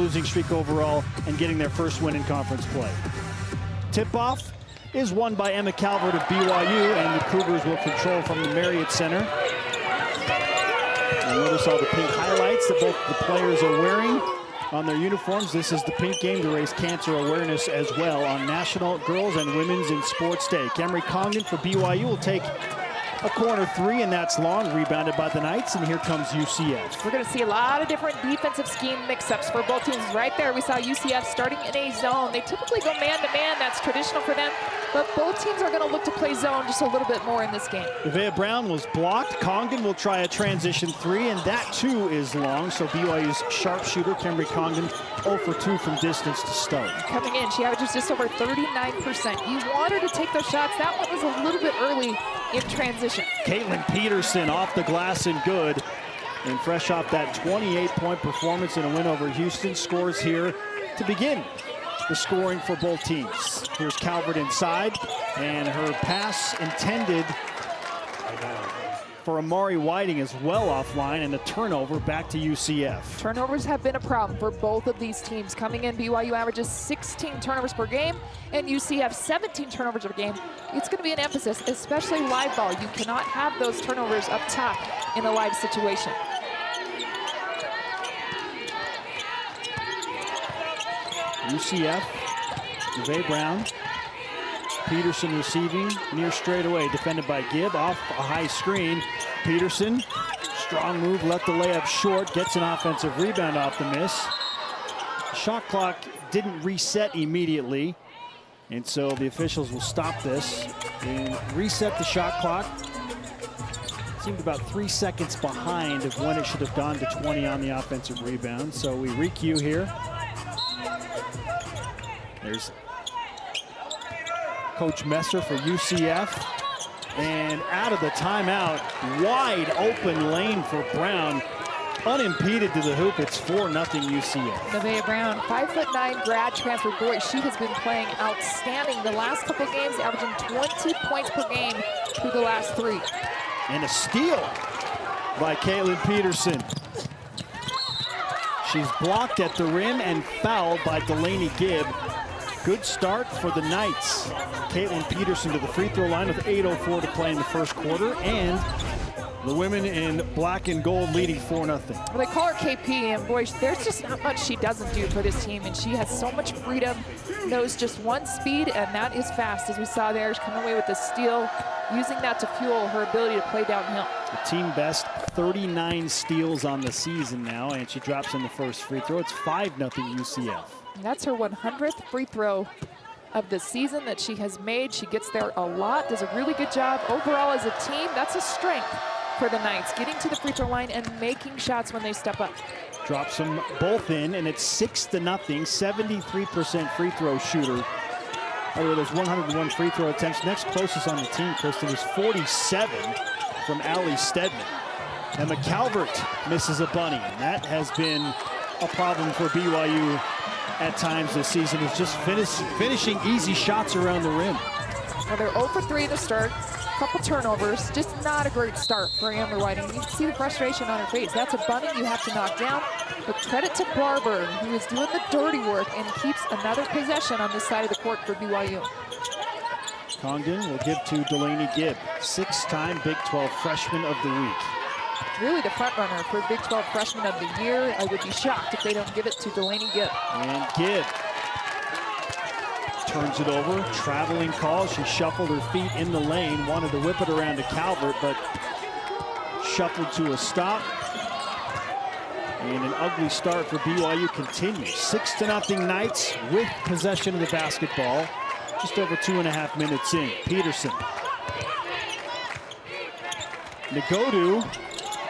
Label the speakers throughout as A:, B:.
A: losing streak overall and getting their first win in conference play. Tip-off is won by Emma Calvert of BYU, and the Cougars will control from the Marriott Center. And notice all the pink highlights that both the players are wearing on their uniforms. This is the pink game to raise cancer awareness as well on National Girls and Women's in Sports Day. Camry Congdon for BYU will take a corner three, and that's long, rebounded by the Knights, and here comes UCF.
B: We're going to see a lot of different defensive scheme mix-ups for both teams. Right there, we saw UCF starting in a zone. They typically go man-to-man. That's traditional for them, but both teams are going to look to play zone just a little bit more in this game. Nevaeh
A: Brown was blocked. Congdon will try a transition three, and that too is long, so BYU's sharpshooter, Camry Congdon, 0 for 2 from distance to start.
B: Coming in, she averages just over 39%. You want her to take those shots. That one was a little bit early in transition.
A: Caitlin Peterson off the glass and good. And fresh off that 28-point performance in a win over Houston, scores here to begin the scoring for both teams. Here's Calvert inside, and her pass intended for Amari Whiting is well offline, and the turnover back to UCF.
B: Turnovers have been a problem for both of these teams. Coming in, BYU averages 16 turnovers per game, and UCF 17 turnovers per game. It's going to be an emphasis, especially live ball. You cannot have those turnovers up top in a live situation.
A: UCF, Nevaeh Brown. Peterson receiving near straightaway, defended by Gibb, off a high screen. Peterson, strong move, let the layup short, gets an offensive rebound off the miss. Shot clock didn't reset immediately, and so the officials will stop this and reset the shot clock. Seemed about 3 seconds behind of when it should have gone to 20 on the offensive rebound. So we re-cue here. There's Coach Messer for UCF, and out of the timeout, wide open lane for Brown, unimpeded to the hoop. It's 4-0 UCF.
B: Nevaeh Brown, 5'9" grad transfer. Boy, she has been playing outstanding the last couple games, averaging 20 points per game through the last 3.
A: And a steal by Caitlin Peterson. She's blocked at the rim and fouled by Delaney Gibb. Good start for the Knights. Caitlin Peterson to the free throw line with 8:04 to play in the first quarter, and the women in black and gold leading 4-0.
B: Well, they call her KP, and boy, there's just not much she doesn't do for this team, and she has so much freedom, knows just one speed, and that is fast, as we saw there. She's coming away with the steal, using that to fuel her ability to play downhill.
A: The team best 39 steals on the season now, and she drops in the first free throw. It's 5-0 UCF.
B: And that's her 100th free throw of the season that she has made. She gets there a lot, does a really good job. Overall, as a team, that's a strength for the Knights, getting to the free throw line and making shots when they step up.
A: Drops them both in, and it's 6-0, 73% free throw shooter. Oh, there's 101 free throw attempts. Next closest on the team, Kristen, is 47 from Allie Stedman. Emma Calvert misses a bunny, and that has been a problem for BYU at times this season, is just finishing easy shots around the rim.
B: Well, they're 0 for 3 to start. Couple turnovers, just not a great start for Amber Whiting. You can see the frustration on her face. That's a bunny you have to knock down. But credit to Barber, who is doing the dirty work and keeps another possession on this side of the court for BYU.
A: Congdon will give to Delaney Gibb, 6-time Big 12 Freshman of the Week.
B: Really the front runner for Big 12 Freshman of the Year. I would be shocked if they don't give it to Delaney Gibb.
A: And Gibb turns it over, traveling call. She shuffled her feet in the lane, wanted to whip it around to Calvert, but shuffled to a stop. And an ugly start for BYU continues. 6-0 Knights with possession of the basketball. Just over 2.5 minutes in. Peterson. Nagodu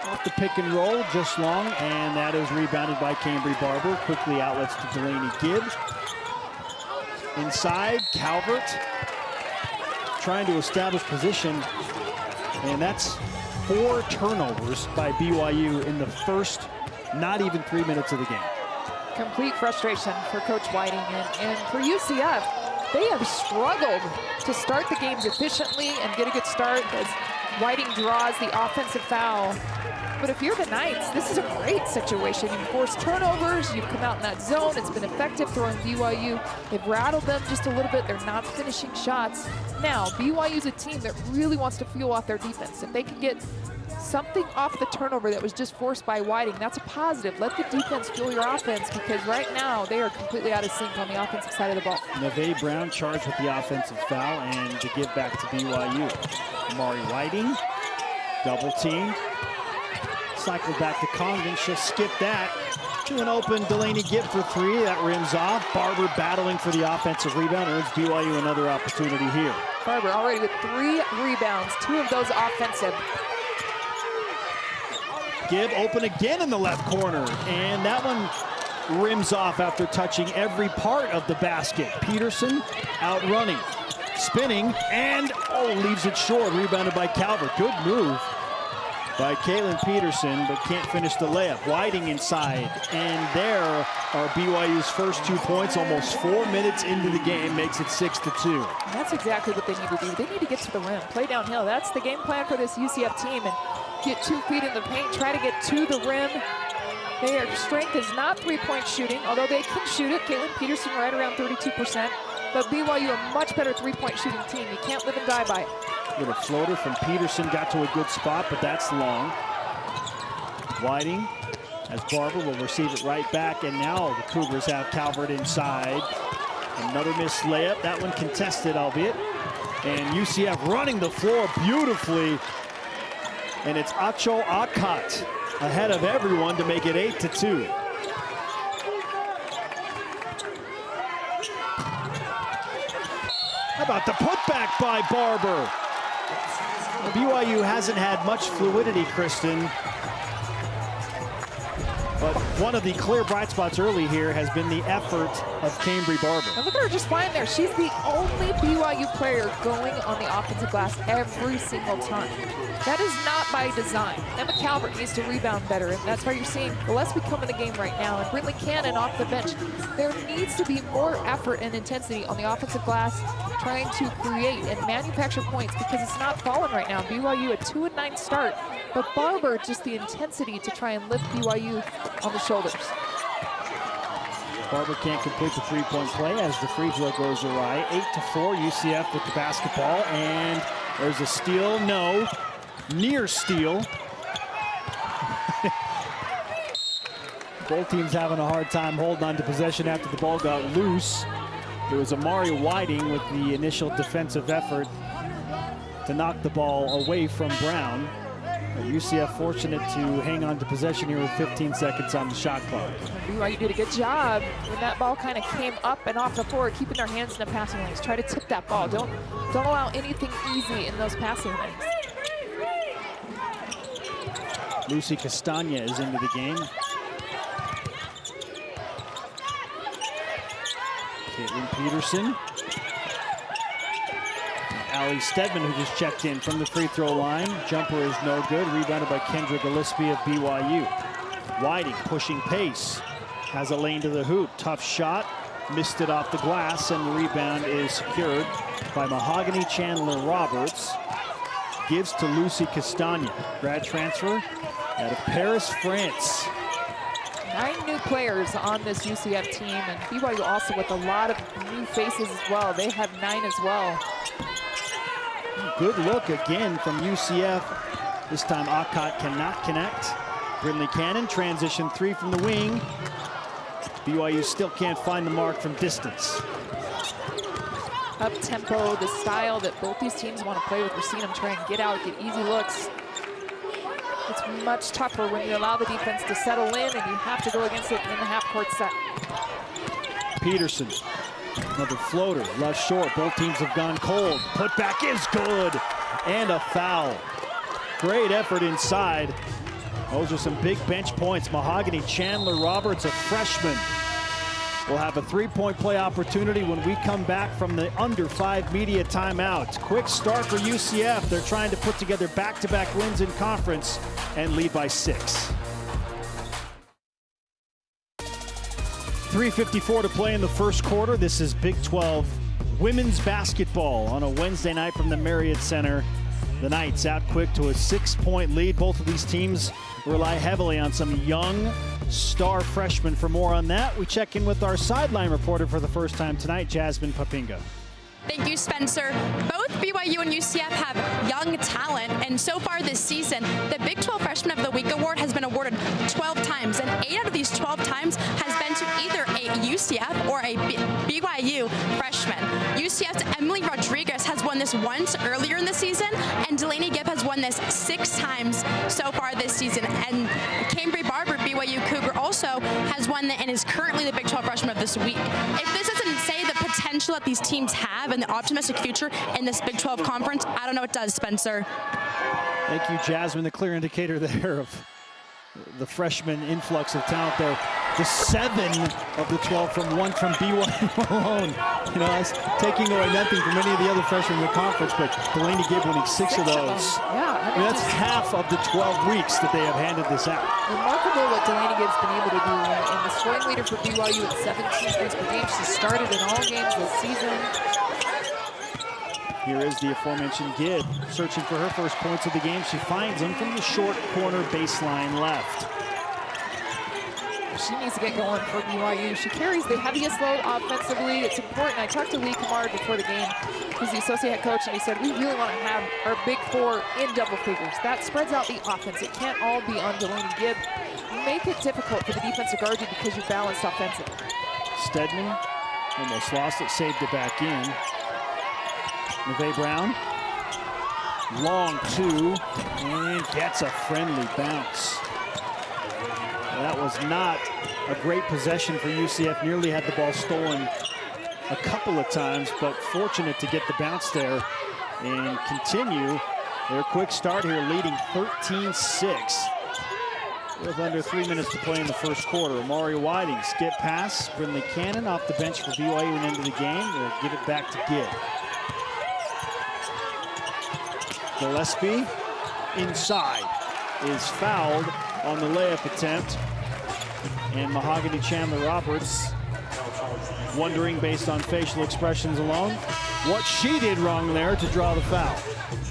A: off the pick and roll, just long, and that is rebounded by Cambry Barber. Quickly outlets to Delaney Gibb. Inside, Calvert trying to establish position, and that's 4 turnovers by BYU in the first not even 3 minutes of the game.
B: Complete frustration for Coach Whiting, and for UCF, they have struggled to start the games efficiently and get a good start as Whiting draws the offensive foul But if you're the Knights, this is a great situation. You've forced turnovers, you've come out in that zone, it's been effective throwing BYU. They've rattled them just a little bit, they're not finishing shots. Now, BYU's a team that really wants to fuel off their defense. If they can get something off the turnover that was just forced by Whiting, that's a positive. Let the defense fuel your offense, because right now they are completely out of sync on the offensive side of the ball.
A: Neve Brown charged with the offensive foul, and to give back to BYU. Amari Whiting, double teamed. Cycled back to Congdon, she'll skip that. To an open Delaney Gibb for three, that rims off. Barber battling for the offensive rebound, earns BYU another opportunity here.
B: Barber already with 3 rebounds, 2 of those offensive.
A: Gibb open again in the left corner, and that one rims off after touching every part of the basket. Peterson out running, spinning, and leaves it short, rebounded by Calvert. Good move by Caitlin Peterson, but can't finish the layup. Whiting inside, and there are BYU's first 2 points, almost 4 minutes into the game, makes it 6-2.
B: That's exactly what they need to do. They need to get to the rim, play downhill. That's the game plan for this UCF team, and get 2 feet in the paint, try to get to the rim. Their strength is not three-point shooting, although they can shoot it. Caitlin Peterson right around 32%, but BYU a much better three-point shooting team. You can't live and die by it.
A: Little floater from Peterson, got to a good spot, but that's long. Whiting, as Barber will receive it right back, and now the Cougars have Calvert inside. Another missed layup, that one contested, albeit. And UCF running the floor beautifully. And it's Acho Akat ahead of everyone to make it 8-2. How about the putback by Barber? BYU hasn't had much fluidity, Kristen. But one of the clear bright spots early here has been the effort of Cambry Barber.
B: And look at her just flying there. She's the only BYU player going on the offensive glass every single time. That is not by design. Emma Calvert needs to rebound better, and that's why you're seeing Gillespie come in the game right now, and Brinley Cannon off the bench. There needs to be more effort and intensity on the offensive glass, trying to create and manufacture points, because it's not falling right now. BYU a 2-9 start, but Barber, just the intensity to try and lift BYU on the shoulders.
A: Barber can't complete the three-point play as the free throw goes awry. 8-4, UCF with the basketball, and there's a steal, no, near steal. Both teams having a hard time holding on to possession after the ball got loose. It was Amari Whiting with the initial defensive effort to knock the ball away from Brown. UCF fortunate to hang on to possession here with 15 seconds on the shot clock.
B: BYU did a good job when that ball kind of came up and off the floor, keeping their hands in the passing lanes. Try to tip that ball. Don't allow anything easy in those passing lanes.
A: Lucy Castagna is into the game. Caitlin Peterson. Allie Stedman, who just checked in from the free throw line. Jumper is no good. Rebounded by Kendra Gillespie of BYU. Whiting pushing pace. Has a lane to the hoop. Tough shot. Missed it off the glass, and the rebound is secured by Mahogany Chandler Roberts. Gives to Lucy Castagna. Grad transfer out of Paris, France.
B: 9 new players on this UCF team, and BYU also with a lot of new faces as well. They have 9 as well.
A: Good look again from UCF. This time Akat cannot connect. Brinley Cannon, transition 3 from the wing. BYU still can't find the mark from distance.
B: Up-tempo, the style that both these teams want to play with. We're seeing them try and get out, get easy looks. It's much tougher when you allow the defense to settle in and you have to go against it in the half-court set.
A: Peterson, another floater, left short. Both teams have gone cold. Putback is good, and a foul. Great effort inside. Those are some big bench points. Mahogany Chandler Roberts, a freshman, will have a three-point play opportunity when we come back from the under 5 media timeout. Quick start for UCF. They're trying to put together back-to-back wins in conference and lead by 6. 3:54 to play in the first quarter. This is Big 12 women's basketball on a Wednesday night from the Marriott Center The Knights out quick to a 6-point lead. Both of these teams rely heavily on some young star freshmen. For more on that, we check in with our sideline reporter for the first time tonight, Jasmine Papinga.
C: Thank you, Spencer. Both BYU and UCF have young talent, and so far this season, the Big 12 Freshman of the Week award has been awarded 12 times, and 8 out of these 12 times has been to either a UCF or a BYU freshman. UCF's Emily Rodriguez has won this once earlier in the season, and Delaney Gibb has won this 6 times so far this season. And Cambry Barber, BYU Cougar, also has won and is currently the Big 12 Freshman of this week. If this doesn't say the potential that these teams have and the optimistic future in this Big 12 conference, I don't know what does, Spencer.
A: Thank you, Jasmine. The clear indicator there of the freshman influx of talent there. The 7 of the 12 from BYU alone. You know, that's taking away nothing from any of the other freshmen in the conference, but Delaney Gibb winning 6 of those.
B: Yeah,
A: I mean, that's half of the 12 weeks that they have handed this out.
B: Remarkable what Delaney Gibb's been able to do, and the scoring leader for BYU at 17 points per game. She started in all games this season.
A: Here is the aforementioned Gibb searching for her first points of the game. She finds them from the short corner baseline left.
B: She needs to get going for BYU. She carries the heaviest load offensively. It's important. I talked to Lee Kamard before the game. He's the associate head coach, and he said, we really want to have our big 4 in double figures. That spreads out the offense. It can't all be on Delaney Gibb. Make it difficult for the defense to guard you because you're balanced offensively.
A: Stedman almost lost it, saved it back in. Neve Brown, long 2, and gets a friendly bounce. That was not a great possession for UCF. Nearly had the ball stolen a couple of times, but fortunate to get the bounce there and continue their quick start here, leading 13-6 with under 3 minutes to play in the first quarter. Amari Whiting, skip pass. Brinley Cannon off the bench for BYU and into the game. They'll give it back to Gibb. Gillespie inside is fouled on the layup attempt, and Mahogany Chandler Roberts wondering, based on facial expressions alone, what she did wrong there to draw the foul.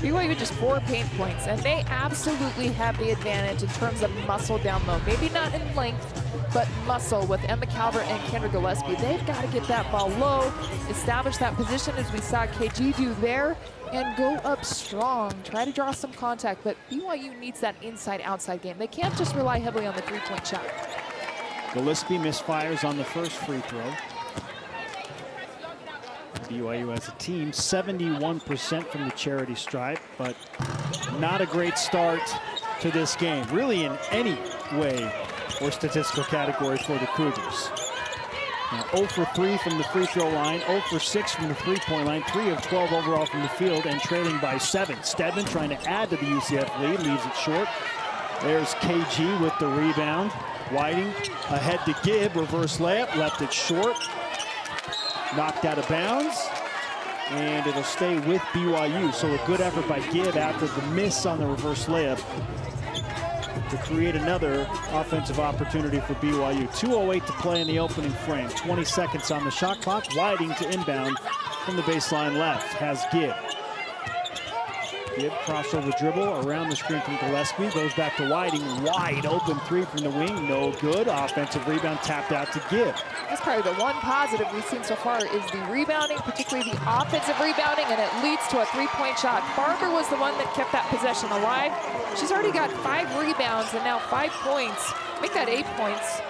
B: BYU just 4 paint points, and they absolutely have the advantage in terms of muscle down low. Maybe not in length, but muscle with Emma Calvert and Kendra Gillespie. They've got to get that ball low, establish that position as we saw KG do there, and go up strong. Try to draw some contact, but BYU needs that inside-outside game. They can't just rely heavily on the 3-point shot.
A: Gillespie misfires on the first free throw. BYU as a team, 71% from the charity stripe, but not a great start to this game, really in any way or statistical category for the Cougars. Now 0 for 3 from the free throw line, 0 for 6 from the 3-point line, 3 of 12 overall from the field, and trailing by 7. Stedman trying to add to the UCF lead, leaves it short. There's KG with the rebound. Whiting ahead to Gibb, reverse layup, left it short. Knocked out of bounds, and it'll stay with BYU. So a good effort by Gibb after the miss on the reverse layup to create another offensive opportunity for BYU. 2:08 to play in the opening frame. 20 seconds on the shot clock. Whiting to inbound from the baseline left. Has Gibb. Gibb crossover dribble around the screen from Gillespie. Goes back to Whiting. Wide open 3 from the wing. No good. Offensive rebound tapped out to Gibb.
B: That's probably the one positive we've seen so far is the rebounding, particularly the offensive rebounding, and it leads to a 3-point shot. Barber was the one that kept that possession alive. She's already got 5 rebounds and now 5 points. Make that 8 points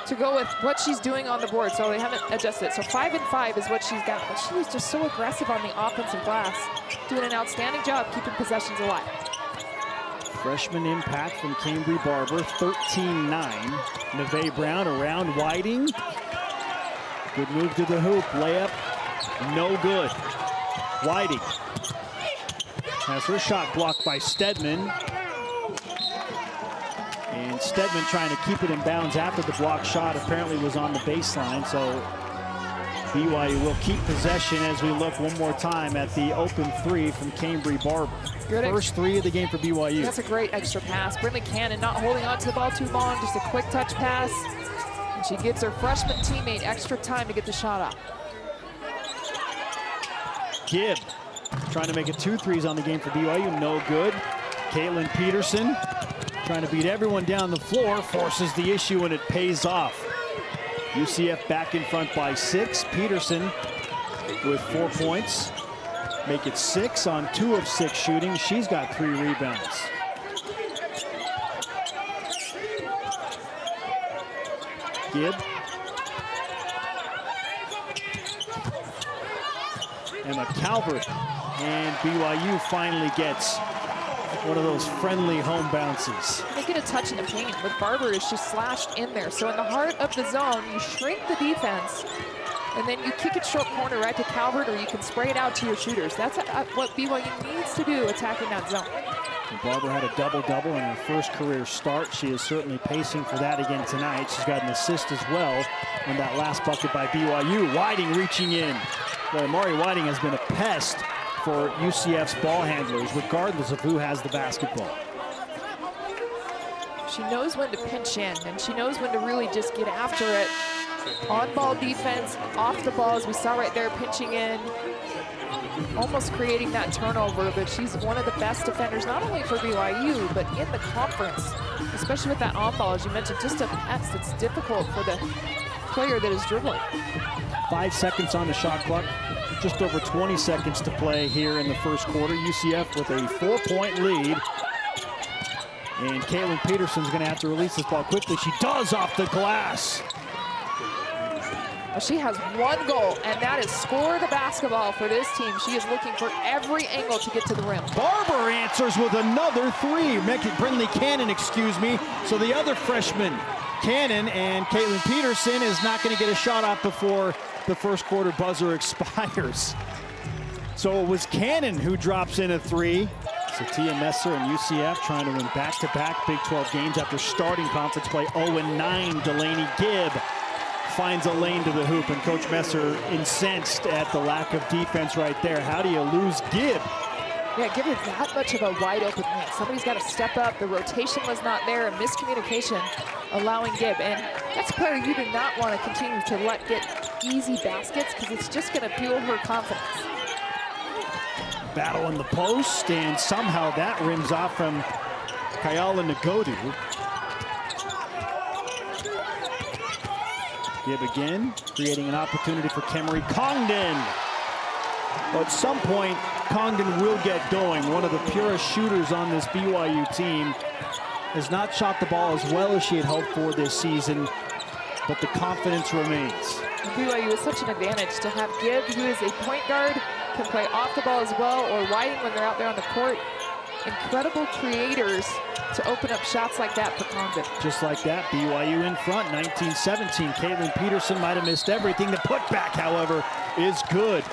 B: to go with what she's doing on the board. So they haven't adjusted it. So 5 and 5 is what she's got. But she was just so aggressive on the offensive glass, doing an outstanding job keeping possessions alive.
A: Freshman impact from Cambry Barber, 13-9. Neve Brown around Whiting. Good move to the hoop, layup, no good. Whiting has her shot blocked by Stedman. And Stedman trying to keep it in bounds after the block shot apparently was on the baseline. So BYU will keep possession as we look one more time at the open 3 from Cambry Barber. First 3 of the game for BYU.
B: That's a great extra pass. Brinley Cannon not holding on to the ball too long, just a quick touch pass. And she gives her freshman teammate extra time to get the shot up.
A: Gibb trying to make it 2 threes on the game for BYU, no good. Caitlin Peterson trying to beat everyone down the floor, forces the issue, and it pays off. UCF back in front by 6. Peterson with 4 points. Make it 6 on 2 of 6 shooting. She's got 3 rebounds. Gibb. Emma Calvert. And BYU finally gets one of those friendly home bounces.
B: They get a touch in the paint, but Barber is just slashed in there. So in the heart of the zone, you shrink the defense, and then you kick it short corner right to Calvert, or you can spray it out to your shooters. That's what BYU needs to do, attacking that zone.
A: And Barber had a double-double in her first career start. She is certainly pacing for that again tonight. She's got an assist as well on that last bucket by BYU. Whiting reaching in. Well, Mari Whiting has been a pest for UCF's ball handlers, regardless of who has the basketball.
B: She knows when to pinch in, and she knows when to really just get after it. On-ball defense, off the ball, as we saw right there, pinching in, almost creating that turnover. But she's one of the best defenders, not only for BYU, but in the conference, especially with that on-ball, as you mentioned, just a pest. It's difficult for the player that is dribbling.
A: 5 seconds on the shot clock. Just over 20 seconds to play here in the first quarter. UCF with a 4-point lead. And Caitlin Peterson's going to have to release this ball quickly. She does off the glass.
B: Well, she has 1 goal, and that is score the basketball for this team. She is looking for every angle to get to the rim.
A: Barber answers with another 3. Brinley Cannon, excuse me. So the other freshman, Cannon, and Caitlin Peterson is not going to get a shot off before the first quarter buzzer expires. So it was Cannon who drops in a 3. Satia Messer and UCF trying to win back-to-back Big 12 games after starting conference play 0-9. Delaney Gibb finds a lane to the hoop, and Coach Messer incensed at the lack of defense right there. How do you lose Gibb?
B: Yeah, give her that much of a wide open lane. Somebody's got to step up. The rotation was not there, a miscommunication allowing Gibb. And that's a player you do not want to continue to let get easy baskets, because it's just going to fuel her confidence.
A: Battle in the post, and somehow that rims off from Kayala Ngodu. Gibb again, creating an opportunity for Kemery Congdon. Well, at some point, Congdon will get going. One of the purest shooters on this BYU team. Has not shot the ball as well as she had hoped for this season, but the confidence remains.
B: And BYU is such an advantage to have Gibb, who is a point guard, can play off the ball as well, or Whiting when they're out there on the court. Incredible creators to open up shots like that for Congdon.
A: Just like that, BYU in front, 19-17. Caitlin Peterson might have missed everything. The putback, however, is good.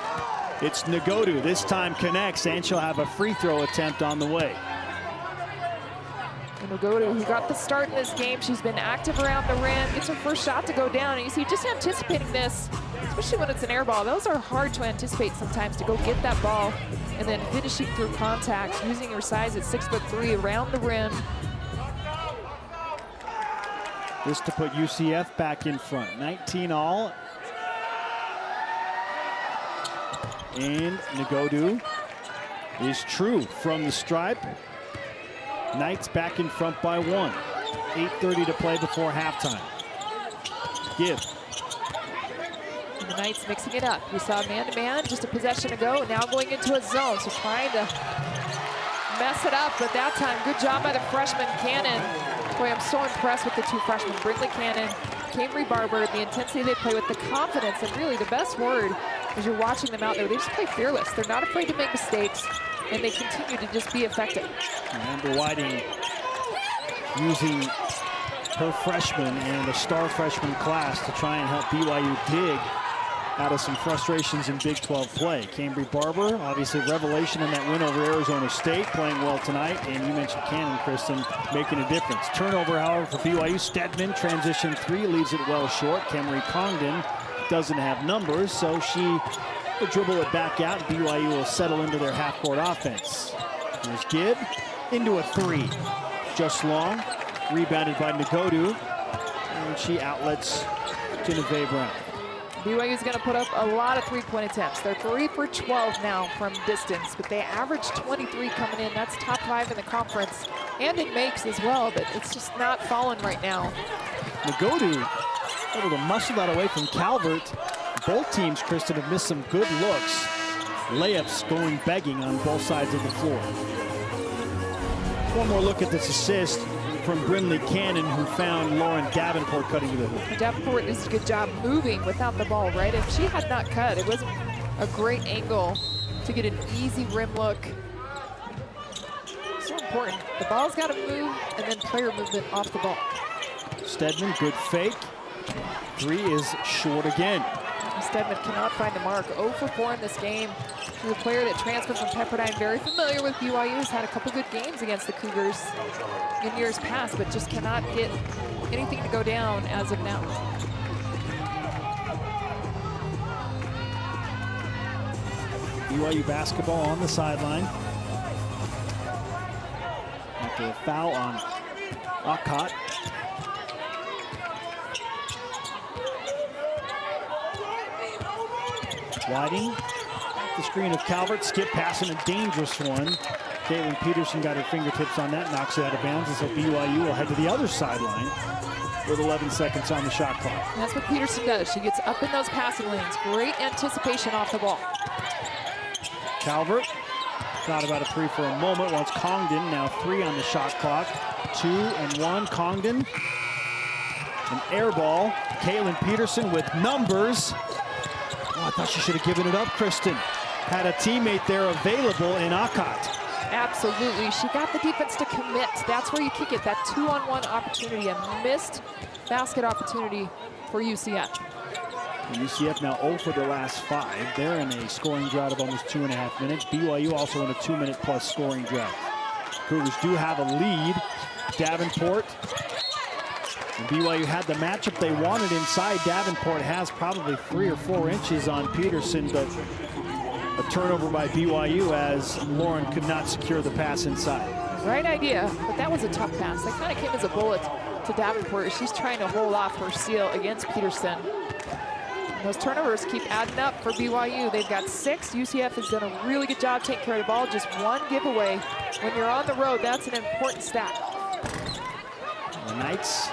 A: It's Ngodu, this time connects, and she'll have a free throw attempt on the way.
B: And Ngodu, who got the start in this game, she's been active around the rim, gets her first shot to go down, and you see just anticipating this, especially when it's an air ball. Those are hard to anticipate sometimes, to go get that ball and then finishing through contact, using her size at 6'3" around the rim.
A: This to put UCF back in front, 19 all. And Ngodu is true from the stripe. Knights back in front by 1. 8:30 to play before halftime. Gibb.
B: And the Knights mixing it up. We saw man-to-man just a possession ago, now going into a zone. So trying to mess it up, but that time, good job by the freshman, Cannon. Boy, I'm so impressed with the 2 freshmen, Brinley Cannon, Kemery Barber, the intensity they play with, the confidence, and really the best word as you're watching them out there, they just play fearless. They're not afraid to make mistakes, and they continue to just be effective.
A: Amber Whiting using her freshman and the star freshman class to try and help BYU dig out of some frustrations in Big 12 play. Kemery Barber, obviously revelation in that win over Arizona State, playing well tonight. And you mentioned Cannon, Kristen, making a difference. Turnover, however, for BYU. Stedman, transition 3, leaves it well short. Kemery Congdon doesn't have numbers, so she will dribble it back out. BYU will settle into their half-court offense. Here's Gibb into a 3. Just long, rebounded by Ngodu, and she outlets Genevieve Brown.
B: BYU is going to put up a lot of three-point attempts. They're 3 for 12 now from distance, but they average 23 coming in. That's top 5 in the conference, and it makes as well, but it's just not falling right now.
A: Nagodu able to muscle that away from Calvert. Both teams, Kristen, have missed some good looks. Layups going begging on both sides of the floor. One more look at this assist from Brinley Cannon, who found Lauren Davenport cutting to the hoop.
B: Davenport does a good job moving without the ball, right? If she had not cut, it wasn't a great angle to get an easy rim look. So important. The ball's got to move, and then player movement off the ball.
A: Stedman, good fake. 3 is short again.
B: Stedman cannot find the mark. 0 for 4 in this game. She's a player that transferred from Pepperdine, very familiar with BYU, has had a couple good games against the Cougars in years past, but just cannot get anything to go down as of now.
A: BYU basketball on the sideline. After a foul on Akot. Whiting, off the screen of Calvert, skip pass and a dangerous one. Caitlin Peterson got her fingertips on that, knocks it out of bounds, and so BYU will head to the other sideline with 11 seconds on the shot clock.
B: And that's what Peterson does. She gets up in those passing lanes. Great anticipation off the ball.
A: Calvert thought about a 3 for a moment. Well, it's Congdon, now 3 on the shot clock. 2 and 1, Congdon. An air ball. Caitlin Peterson with numbers. Oh, I thought she should have given it up, Kristen. Had a teammate there available in Akot.
B: Absolutely. She got the defense to commit. That's where you kick it, that 2-on-1 opportunity, a missed basket opportunity for UCF.
A: UCF now 0 for their last 5. They're in a scoring drought of almost 2.5 minutes. BYU also in a 2-minute plus scoring drought. Cougars do have a lead. Davenport. And BYU had the matchup they wanted inside. Davenport has probably 3 or 4 inches on Peterson, but a turnover by BYU as Lauren could not secure the pass inside.
B: Right idea, but that was a tough pass. That kind of came as a bullet to Davenport. She's trying to hold off her seal against Peterson. And those turnovers keep adding up for BYU. They've got 6. UCF has done a really good job taking care of the ball. Just 1 giveaway. When you're on the road, that's an important stat.
A: The Knights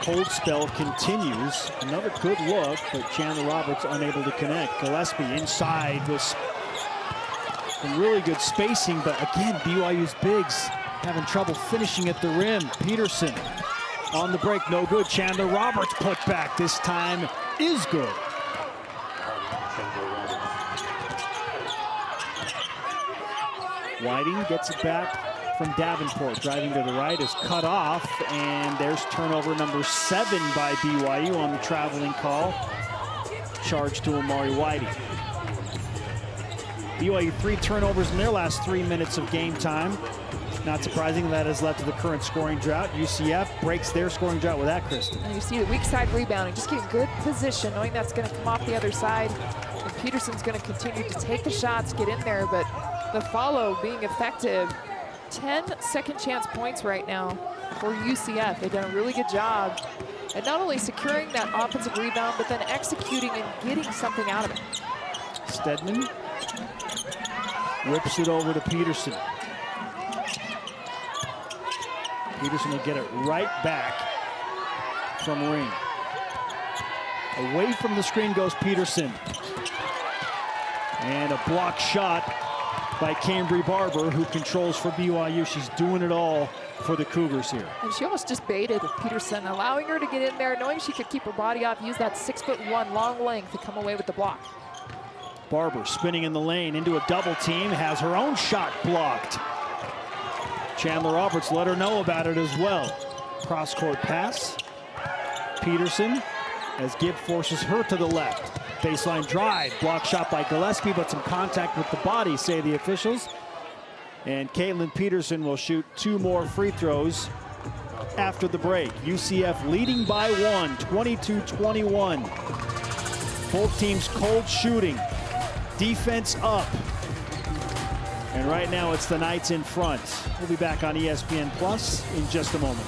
A: cold spell continues. Another good look, but Chandler Roberts unable to connect. Gillespie inside with some really good spacing, but again, BYU's bigs having trouble finishing at the rim. Peterson on the break, no good. Chandler Roberts put back this time is good. Whiting gets it back from Davenport, driving to the right, is cut off, and there's turnover number 7 by BYU on the traveling call. Charge to Amari Whiting. BYU 3 turnovers in their last 3 minutes of game time. Not surprising, that has led to the current scoring drought. UCF breaks their scoring drought with that, Kristen.
B: And you see the weak side rebounding, just getting good position, knowing that's going to come off the other side. And Peterson's going to continue to take the shots, get in there, but the follow being effective. 10 second chance points right now for UCF. They've done a really good job at not only securing that offensive rebound, but then executing and getting something out of it.
A: Stedman whips it over to Peterson. Peterson will get it right back from Ring. Away from the screen goes Peterson. And a block shot by Cambry Barber, who controls for BYU. She's doing it all for the Cougars here.
B: And she almost just baited Peterson, allowing her to get in there, knowing she could keep her body off, use that 6'1" long length to come away with the block.
A: Barber spinning in the lane into a double team, has her own shot blocked. Chandler Roberts let her know about it as well. Cross-court pass. Peterson, as Gibb forces her to the left. Baseline drive, block shot by Gillespie, but some contact with the body, say the officials. And Caitlin Peterson will shoot 2 more free throws after the break. UCF leading by 1, 22-21. Both teams cold shooting, defense up. And right now it's the Knights in front. We'll be back on ESPN Plus in just a moment.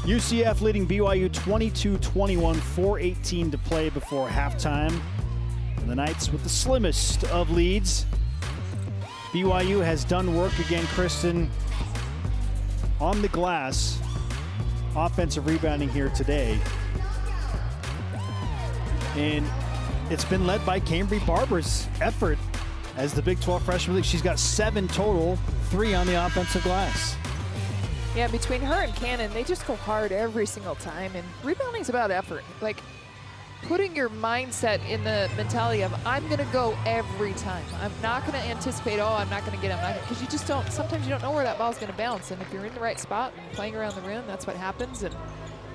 A: UCF leading BYU 22-21, 4:18 to play before halftime. And the Knights with the slimmest of leads. BYU has done work again, Kristen, on the glass. Offensive rebounding here today. And it's been led by Cambry Barber's effort as the Big 12 freshman league. She's got 7 total, 3 on the offensive glass.
B: Yeah, between her and Cannon, they just go hard every single time. And rebounding's about effort. Like, putting your mindset in the mentality of, I'm going to go every time. I'm not going to anticipate, oh, I'm not going to get him. Because you just don't, sometimes you don't know where that ball's going to bounce. And if you're in the right spot and playing around the rim, that's what happens. And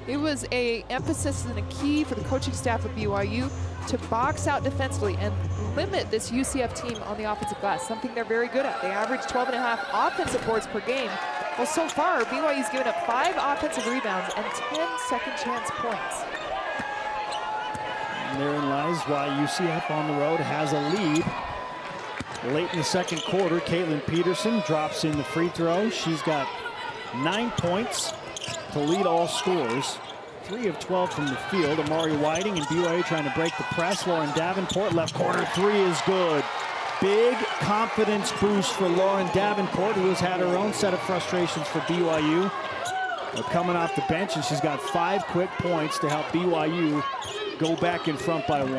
B: it was a emphasis and a key for the coaching staff of BYU to box out defensively and limit this UCF team on the offensive glass, something they're very good at. They average 12.5 offensive boards per game. Well, so far, BYU's given up 5 offensive rebounds and 10 second chance points.
A: And therein lies why UCF on the road has a lead. Late in the second quarter, Caitlin Peterson drops in the free throw. She's got 9 points to lead all scorers. 3 of 12 from the field. Amari Whiting and BYU trying to break the press. Lauren Davenport, left corner 3 is good. Big confidence boost for Lauren Davenport, who has had her own set of frustrations for BYU. Coming off the bench, and she's got 5 quick points to help BYU go back in front by 1.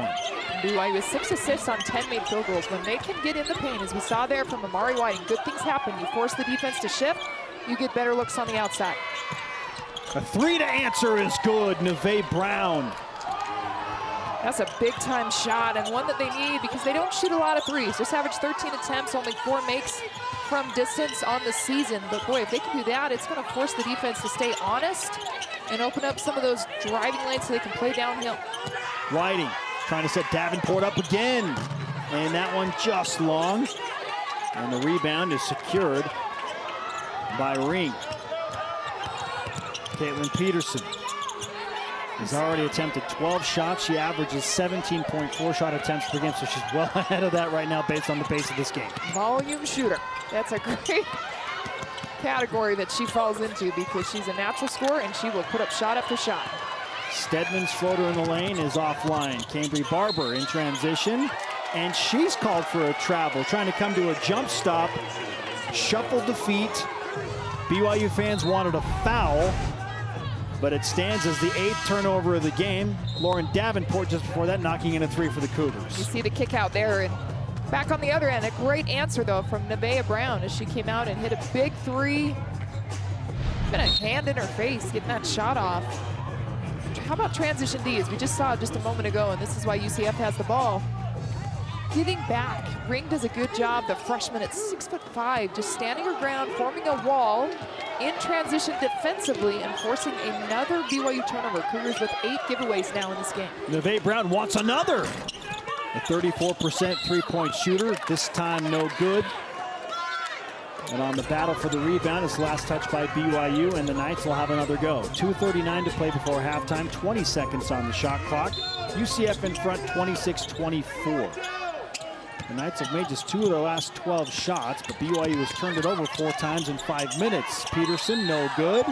B: BYU with 6 assists on 10 made field goals. When they can get in the paint, as we saw there from Amari Whiting, good things happen. You force the defense to shift, you get better looks on the outside.
A: A 3 to answer is good, Neve Brown.
B: That's a big-time shot, and one that they need because they don't shoot a lot of threes. Just average 13 attempts, only 4 makes from distance on the season. But boy, if they can do that, it's going to force the defense to stay honest and open up some of those driving lanes so they can play downhill.
A: Whiting trying to set Davenport up again, and that one just long. And the rebound is secured by Ring. Caitlin Peterson has already attempted 12 shots. She averages 17.4 shot attempts per game, so she's well ahead of that right now based on the pace of this game.
B: Volume shooter. That's a great category that she falls into because she's a natural scorer and she will put up shot after shot.
A: Stedman's floater in the lane is offline. Cambry Barber in transition, and she's called for a travel, trying to come to a jump stop. Shuffled the feet. BYU fans wanted a foul, but it stands as the 8th turnover of the game. Lauren Davenport just before that knocking in a 3 for the Cougars.
B: You see the kick out there, and back on the other end, a great answer though from Nevaeh Brown as she came out and hit a big 3. Been a hand in her face getting that shot off. How about transition D, as we just saw just a moment ago, and this is why UCF has the ball. Getting back, Ring does a good job, the freshman at 6'5", just standing her ground, forming a wall in transition defensively and forcing another BYU turnover. Cougars with 8 giveaways now in this game.
A: Nevaeh Brown wants another. A 34% three-point shooter, this time no good. And on the battle for the rebound, it's last touch by BYU, and the Knights will have another go. 2:39 to play before halftime, 20 seconds on the shot clock. UCF in front, 26-24. The Knights have made just 2 of their last 12 shots, but BYU has turned it over 4 times in 5 minutes. Peterson, no good.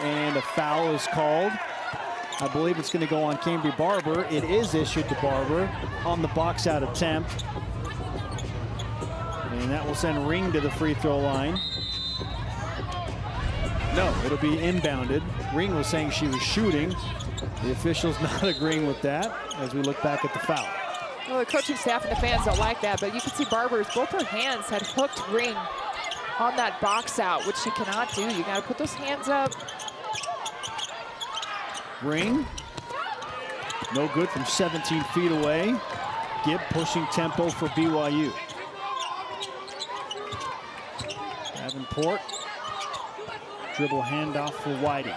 A: And a foul is called. I believe it's going to go on Cambry Barber. It is issued to Barber on the box out attempt. And that will send Ring to the free throw line. No, it'll be inbounded. Ring was saying she was shooting. The official's not agreeing with that as we look back at the foul.
B: Well, the coaching staff and the fans don't like that, but you can see Barber's, both her hands had hooked Ring on that box out, which she cannot do. You got to put those hands up.
A: Ring, no good from 17 feet away. Gibb pushing tempo for BYU. Davenport, dribble handoff for Whiting.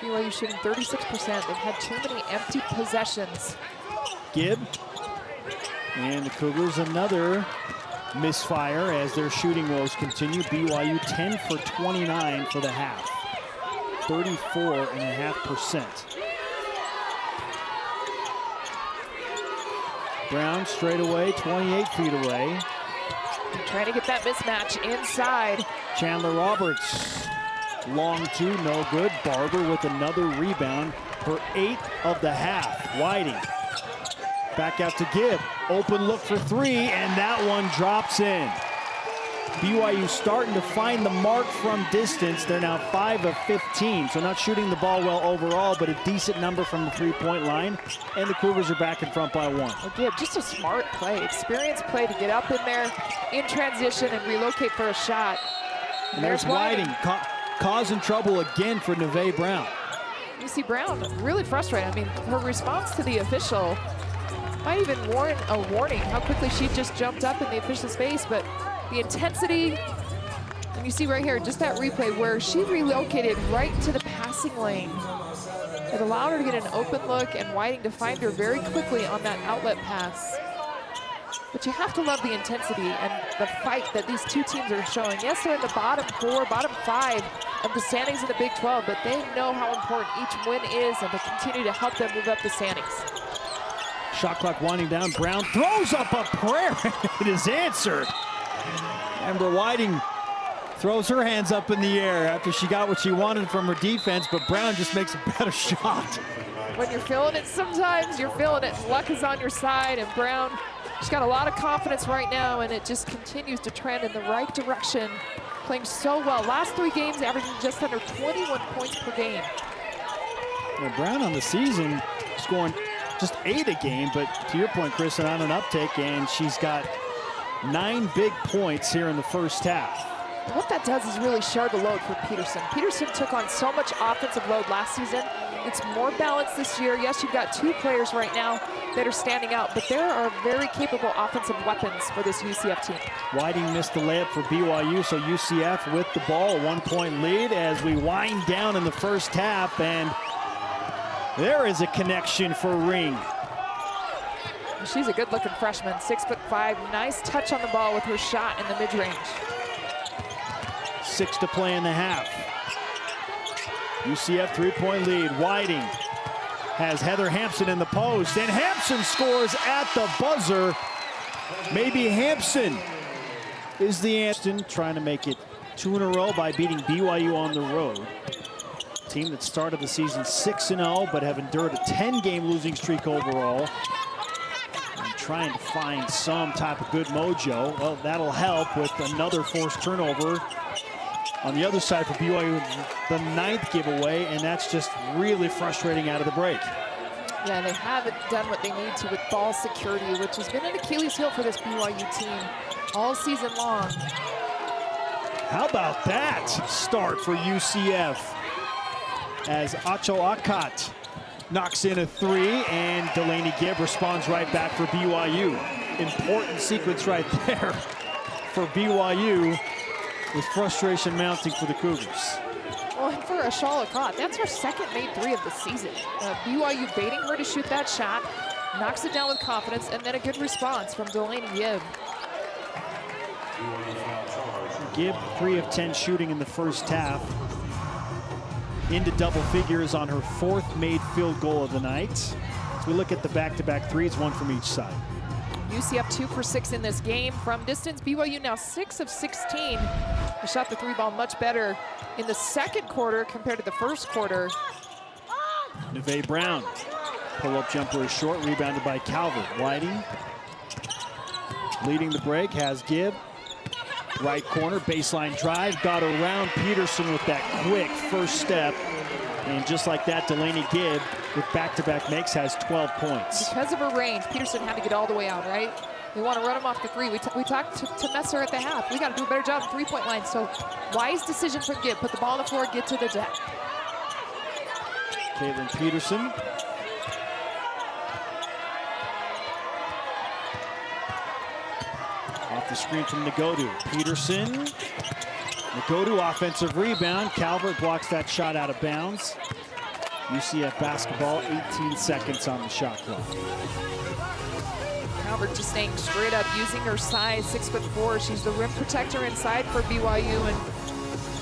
B: BYU shooting 36%. They've had too many empty possessions.
A: Gibb, and the Cougars another misfire as their shooting woes continue. BYU 10 for 29 for the half, 34.5%. Brown straight away, 28 feet away.
B: Trying to get that mismatch inside.
A: Chandler Roberts Long two, no good. Barber with another rebound. Her 8th of the half. Whiting back out to Gibb. Open look for three, and that one drops in. BYU starting to find the mark from distance. They're now 5 of 15, so not shooting the ball well overall, but a decent number from the three-point line. And the Cougars are back in front by 1.
B: Well, Gibb, just a smart play, experienced play to get up in there in transition and relocate for a shot.
A: And there's Whiting causing trouble again for Neve Brown.
B: You see Brown really frustrated. I mean, her response to the official might even warrant a warning, how quickly she just jumped up in the official's face, but the intensity, and you see right here, just that replay where she relocated right to the passing lane. It allowed her to get an open look and Whiting to find her very quickly on that outlet pass. But you have to love the intensity and the fight that these two teams are showing. Yes, they're in the bottom 4, bottom 5 of the standings in the Big 12, but they know how important each win is and they continue to help them move up the standings.
A: Shot clock winding down. Brown throws up a prayer. It is answered. Amber Whiting throws her hands up in the air after she got what she wanted from her defense, but Brown just makes a better shot.
B: When you're feeling it sometimes, you're feeling it. Luck is on your side, and Brown, she's got a lot of confidence right now, and it just continues to trend in the right direction. Playing so well. Last 3 games, averaging just under 21 points per game.
A: Well, Brown on the season scoring just 8 a game, but to your point, Kristen, on an uptick, and she's got 9 big points here in the first half.
B: What that does is really share the load for Peterson. Peterson took on so much offensive load last season. It's more balanced this year. Yes, you've got 2 players right now that are standing out, but there are very capable offensive weapons for this UCF team.
A: Whiting missed the layup for BYU, so UCF with the ball, a 1-point lead as we wind down in the first half, and there is a connection for Ring.
B: She's a good-looking freshman, 6'5". Nice touch on the ball with her shot in the mid-range.
A: 6 to play in the half. UCF 3-point lead. Whiting has Heather Hampson in the post, and Hampson scores at the buzzer. Maybe Hampson is the answer. Trying to make it 2 in a row by beating BYU on the road. Team that started the season 6-0, but have endured a 10-game losing streak overall. And trying to find some type of good mojo. Well, that'll help with another forced turnover on the other side for BYU, the 9th giveaway, and that's just really frustrating out of the break.
B: Yeah, they haven't done what they need to with ball security, which has been an Achilles heel for this BYU team all season long.
A: How about that start for UCF as Acho Akat knocks in a 3, and Delaney Gibb responds right back for BYU. Important sequence right there for BYU, with frustration mounting for the Cougars.
B: Well, and for Ashal Akat, that's her 2nd made 3 of the season. BYU baiting her to shoot that shot, knocks it down with confidence, and then a good response from Delaney Gibb.
A: Gibb, 3 of 10 shooting in the first half. Into double figures on her 4th made field goal of the night. As we look at the back-to-back threes, 1 from each side.
B: UCF 2 for 6 in this game. From distance, BYU now 6 of 16. They shot the 3 ball much better in the second quarter compared to the first quarter.
A: Neve Brown, pull-up jumper is short, rebounded by Calvert. Whiting leading the break, has Gibb. Right corner, baseline drive, got around Peterson with that quick first step. And just like that, Delaney Gibb with back-to-back makes has 12 points.
B: Because of her range, Peterson had to get all the way out, right? They want to run him off the 3. We talked to Messer at the half. We got to do a better job at 3-point line. So wise decision from Gibb. Put the ball on the floor, get to the deck.
A: Caitlin Peterson. Off the screen from Nagodu. Peterson. Nagodu offensive rebound. Calvert blocks that shot out of bounds. UCF basketball, 18 seconds on the shot clock.
B: Calvert just staying straight up, using her size, 6'4". She's the rim protector inside for BYU. And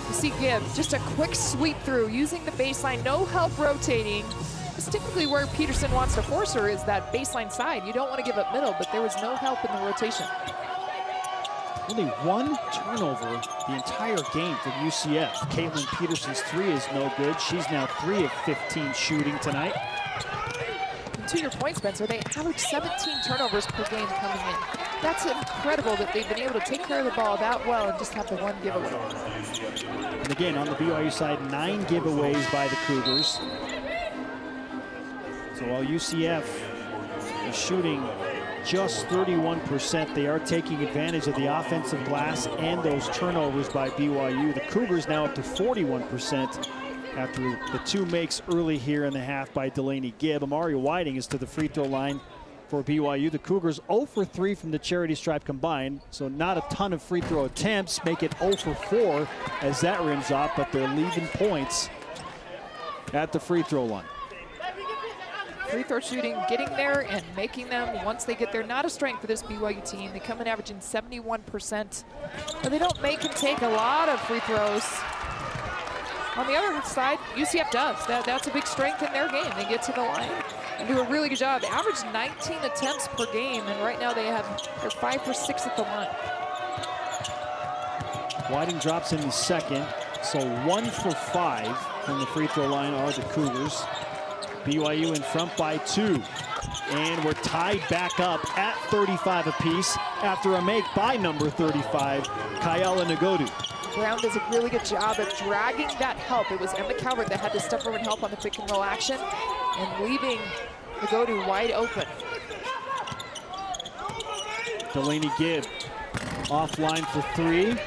B: you see Gibb, just a quick sweep through, using the baseline, no help rotating. That's typically where Peterson wants to force her, is that baseline side. You don't want to give up middle, but there was no help in the rotation.
A: Only one turnover the entire game for UCF. Caitlin Peterson's three is no good. She's now 3 of 15 shooting tonight.
B: And to your point, Spencer, they average 17 turnovers per game coming in. That's incredible that they've been able to take care of the ball that well and just have the one giveaway.
A: And again, on the BYU side, 9 giveaways by the Cougars. So while UCF is shooting just 31%, they are taking advantage of the offensive glass and those turnovers by BYU. The Cougars now up to 41% after the 2 makes early here in the half by Delaney Gibb. Amari Whiting is to the free throw line for BYU. The Cougars 0 for 3 from the charity stripe combined, so not a ton of free throw attempts, make it 0 for 4 as that rims off, but they're leaving points at the free throw line.
B: Free throw shooting, getting there and making them once they get there. Not a strength for this BYU team. They come in averaging 71%, but they don't make and take a lot of free throws. On the other side, UCF does. That's a big strength in their game. They get to the line and do a really good job. Average 19 attempts per game, and right now they're 5 for 6 at the line.
A: Whiting drops in the second, so 1 for 5 from the free throw line are the Cougars. BYU in front by 2. And we're tied back up at 35 apiece after a make by number 35, Kyella Ngodu.
B: Brown does a really good job of dragging that help. It was Emma Calvert that had to step over and help on the pick and roll action and leaving Ngodu wide open. Delaney
A: Gibb offline for 3.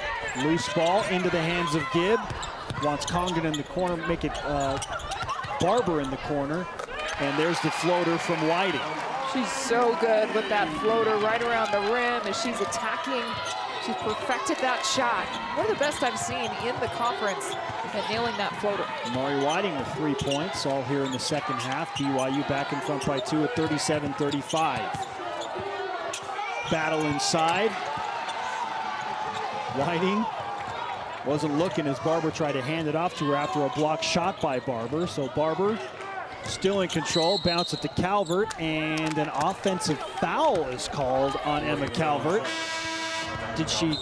A: Loose ball into the hands of Gibb. Wants Congdon in the corner, make it Barber in the corner, and there's the floater from Whiting.
B: She's so good with that floater right around the rim as she's attacking. She's perfected that shot. One of the best I've seen in the conference at nailing that floater.
A: Amari Whiting with 3 points, all here in the second half. BYU back in front by 2 at 37-35. Battle inside. Whiting wasn't looking as Barber tried to hand it off to her after a block shot by Barber. So Barber still in control, bounce it to Calvert, and an offensive foul is called on Emma Calvert. Did she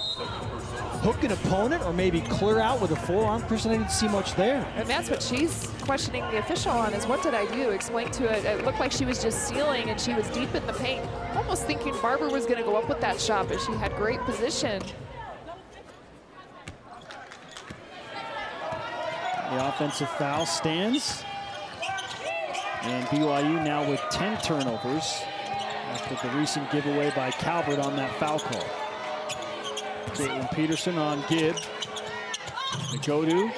A: hook an opponent or maybe clear out with a forearm? Kristen, I didn't see much there.
B: And that's what she's questioning the official on, is what did I do? Explain to it. It looked like she was just sealing and she was deep in the paint. Almost thinking Barber was gonna go up with that shot, but she had great position.
A: The offensive foul stands. And BYU now with 10 turnovers after the recent giveaway by Calvert on that foul call. Caitlin Peterson on Gibb. Ngodu,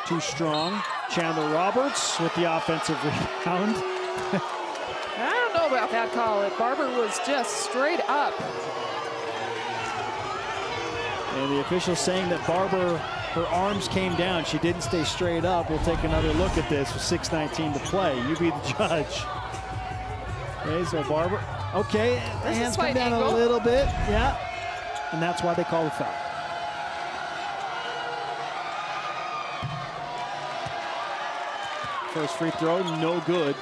A: too strong. Chandler Roberts with the offensive rebound.
B: I don't know about that call. Barber was just straight up.
A: And the official saying that Barber, her arms came down. She didn't stay straight up. We'll take another look at this with 6:19 to play. You be the judge. Okay, so Barber, okay, hands come down a little bit, yeah. And that's why they call the foul. First free throw, no good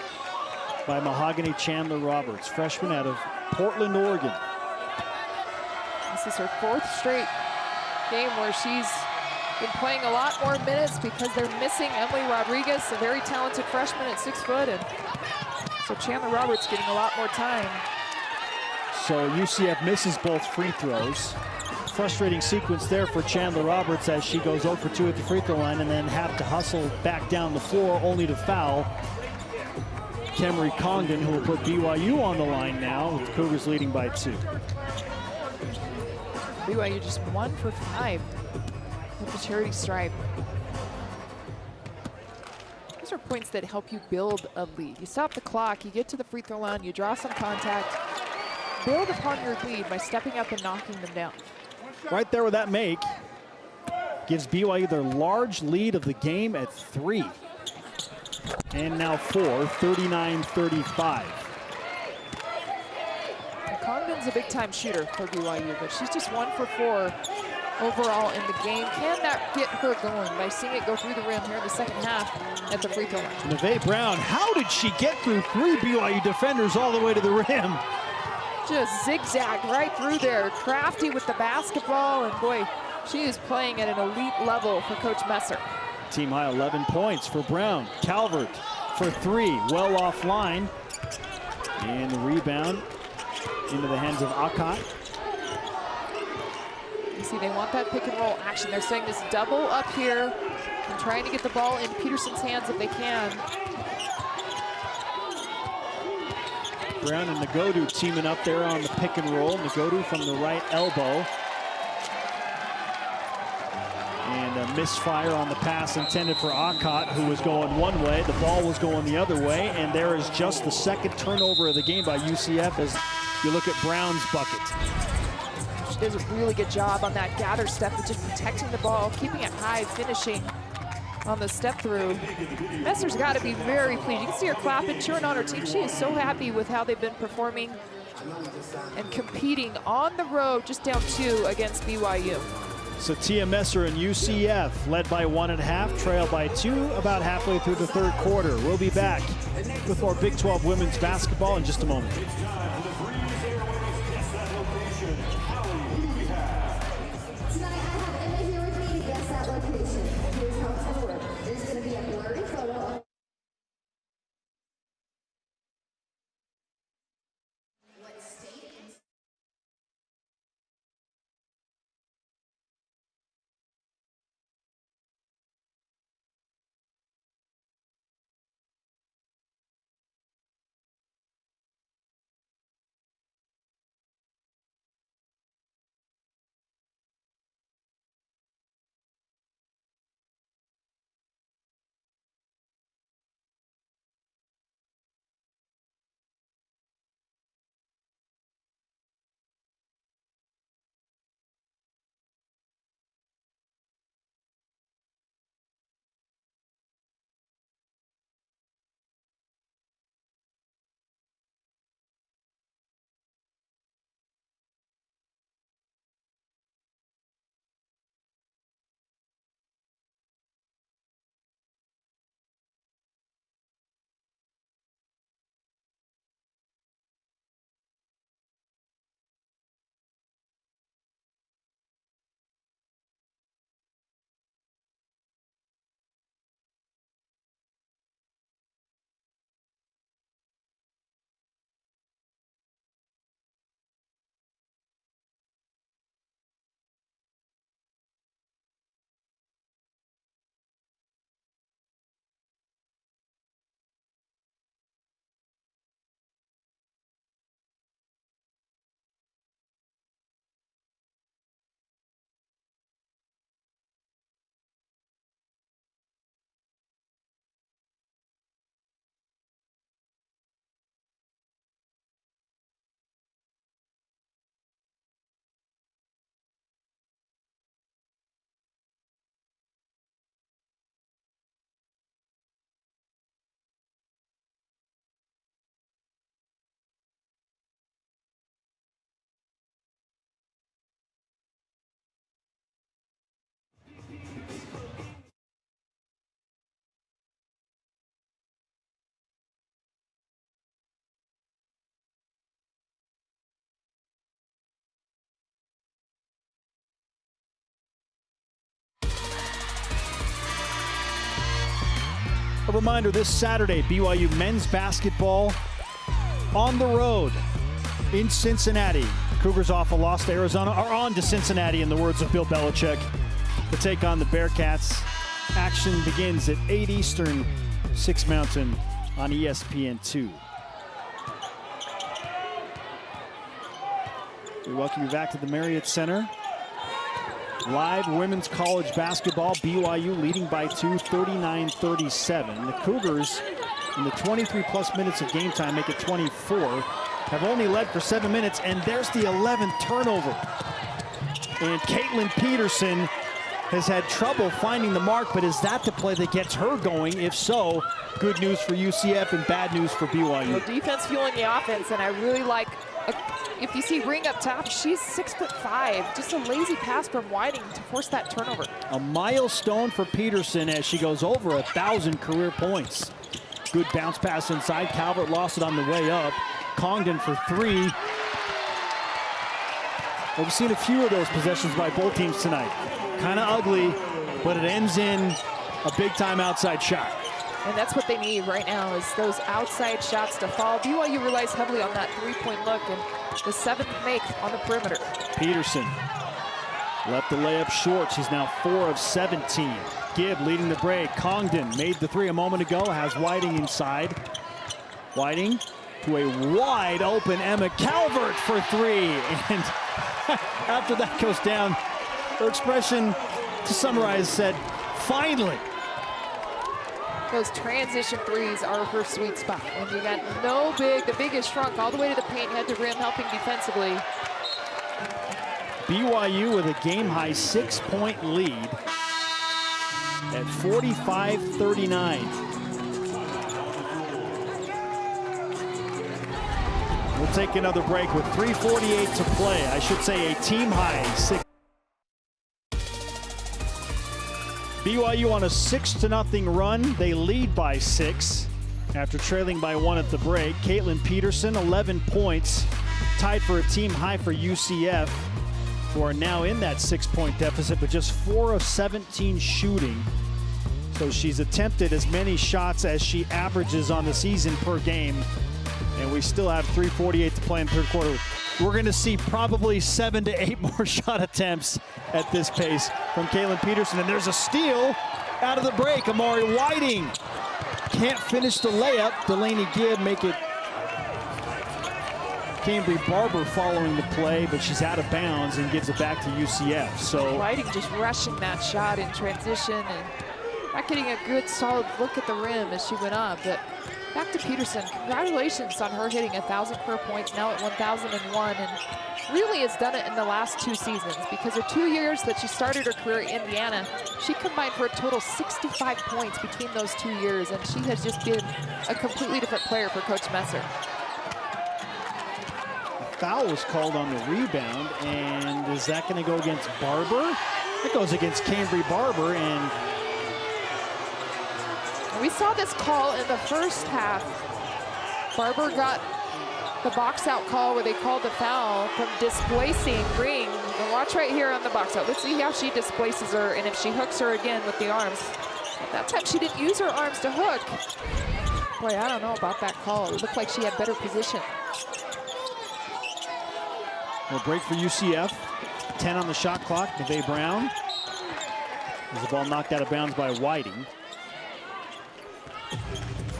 A: by Mahogany Chandler Roberts, freshman out of Portland, Oregon.
B: This is her 4th straight game where she's been playing a lot more minutes because they're missing Emily Rodriguez, a very talented freshman at 6 foot, and so Chandler Roberts getting a lot more time.
A: So UCF misses both free throws. Frustrating sequence there for Chandler Roberts as she goes 0 for 2 at the free throw line and then have to hustle back down the floor only to foul Kemery Congdon, who will put BYU on the line now with the Cougars leading by 2.
B: BYU just 1 for 5 with the charity stripe. These are points that help you build a lead. You stop the clock, you get to the free throw line, you draw some contact, build upon your lead by stepping up and knocking them down.
A: Right there with that make gives BYU their large lead of the game at 3. And now 4, 39-35.
B: Congdon's a big-time shooter for BYU, but she's just 1 for 4 overall in the game. Can that get her going by seeing it go through the rim here in the second half at the free throw line?
A: Neve Brown, how did she get through 3 BYU defenders all the way to the rim?
B: Just zigzag right through there. Crafty with the basketball, and boy, she is playing at an elite level for Coach Messer.
A: Team high 11 points for Brown. Calvert for 3, well offline. And the rebound into the hands of Akat.
B: You see, they want that pick and roll action. They're saying this double up here and trying to get the ball in Peterson's hands if they can.
A: Brown and Nagodu teaming up there on the pick and roll. Nagodu from the right elbow. And a misfire on the pass intended for Akat, who was going one way. The ball was going the other way. And there is just the second turnover of the game by UCF as you look at Brown's bucket.
B: She does a really good job on that gather step of just protecting the ball, keeping it high, finishing on the step through. Messer's got to be very pleased. You can see her clapping, cheering on her team. She is so happy with how they've been performing and competing on the road, just down 2 against BYU.
A: So Tia Messer and UCF led by 1 at half, trailed by 2 about halfway through the third quarter. We'll be back with more Big 12 women's basketball in just a moment. A reminder, this Saturday, BYU men's basketball on the road in Cincinnati. Cougars off a loss to Arizona are on to Cincinnati, in the words of Bill Belichick, to take on the Bearcats. Action begins at 8 Eastern, 6 Mountain on ESPN2. We welcome you back to the Marriott Center. Live women's college basketball, BYU leading by 2, 39-37. The Cougars, in the 23-plus minutes of game time, make it 24, have only led for 7 minutes, and there's the 11th turnover. And Caitlin Peterson has had trouble finding the mark, but is that the play that gets her going? If so, good news for UCF and bad news for BYU.
B: Well, defense fueling the offense, and I really like, if you see Ring up top, she's 6'5". Just a lazy pass from Whiting to force that turnover.
A: A milestone for Peterson as she goes over 1,000 career points. Good bounce pass inside. Calvert lost it on the way up. Congdon for 3. We've seen a few of those possessions by both teams tonight. Kind of ugly, but it ends in a big-time outside shot.
B: And that's what they need right now, is those outside shots to fall. BYU relies heavily on that three-point look, and the 7th make on the perimeter.
A: Peterson left the layup short. She's now 4 of 17. Gibb leading the break. Congdon made the 3 a moment ago, has Whiting inside. Whiting to a wide open Emma Calvert for 3. And after that goes down, her expression, to summarize, said, finally.
B: Those transition threes are her sweet spot. When you got the big is shrunk all the way to the paint, head to rim, helping defensively.
A: BYU with a game-high 6-point lead at 45-39. We'll take another break with 3:48 to play. I should say a team-high 6. BYU on a 6-0 run. They lead by 6 after trailing by 1 at the break. Caitlin Peterson, 11 points, tied for a team high for UCF, who are now in that 6-point deficit, but just 4 of 17 shooting. So she's attempted as many shots as she averages on the season per game. And we still have 3:48 to play in the third quarter. We're going to see probably 7 to 8 more shot attempts at this pace from Caitlin Peterson. And there's a steal out of the break. Amari Whiting can't finish the layup. Delaney Gibb make it. Cambry Barber following the play, but she's out of bounds and gives it back to UCF. So
B: Whiting just rushing that shot in transition and not getting a good solid look at the rim as she went up. But back to Peterson. Congratulations on her hitting 1,000 career points, now at 1,001, and really has done it in the last 2 seasons, because her 2 years that she started her career at Indiana, she combined for a total 65 points between those 2 years, and she has just been a completely different player for Coach Messer.
A: Foul was called on the rebound, and is that going to go against Barber? It goes against Cambry Barber, and
B: we saw this call in the first half. Barber got the box out call where they called the foul from displacing Ring. And watch right here on the box out. Let's see how she displaces her and if she hooks her again with the arms. At that time, she didn't use her arms to hook. Boy, I don't know about that call. It looked like she had better position.
A: Well, break for UCF. 10 on the shot clock. Nevaeh Brown. As the ball knocked out of bounds by Whiting.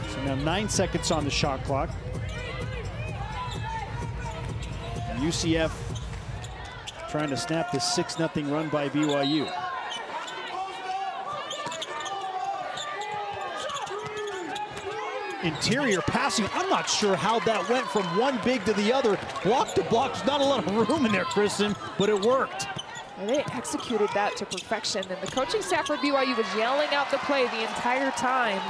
A: So now 9 seconds on the shot clock. UCF trying to snap this 6-0 run by BYU. Interior passing. I'm not sure how that went from one big to the other. Block to block. There's not a lot of room in there, Kristen, but it worked.
B: And they executed that to perfection. And the coaching staff for BYU was yelling out the play the entire time.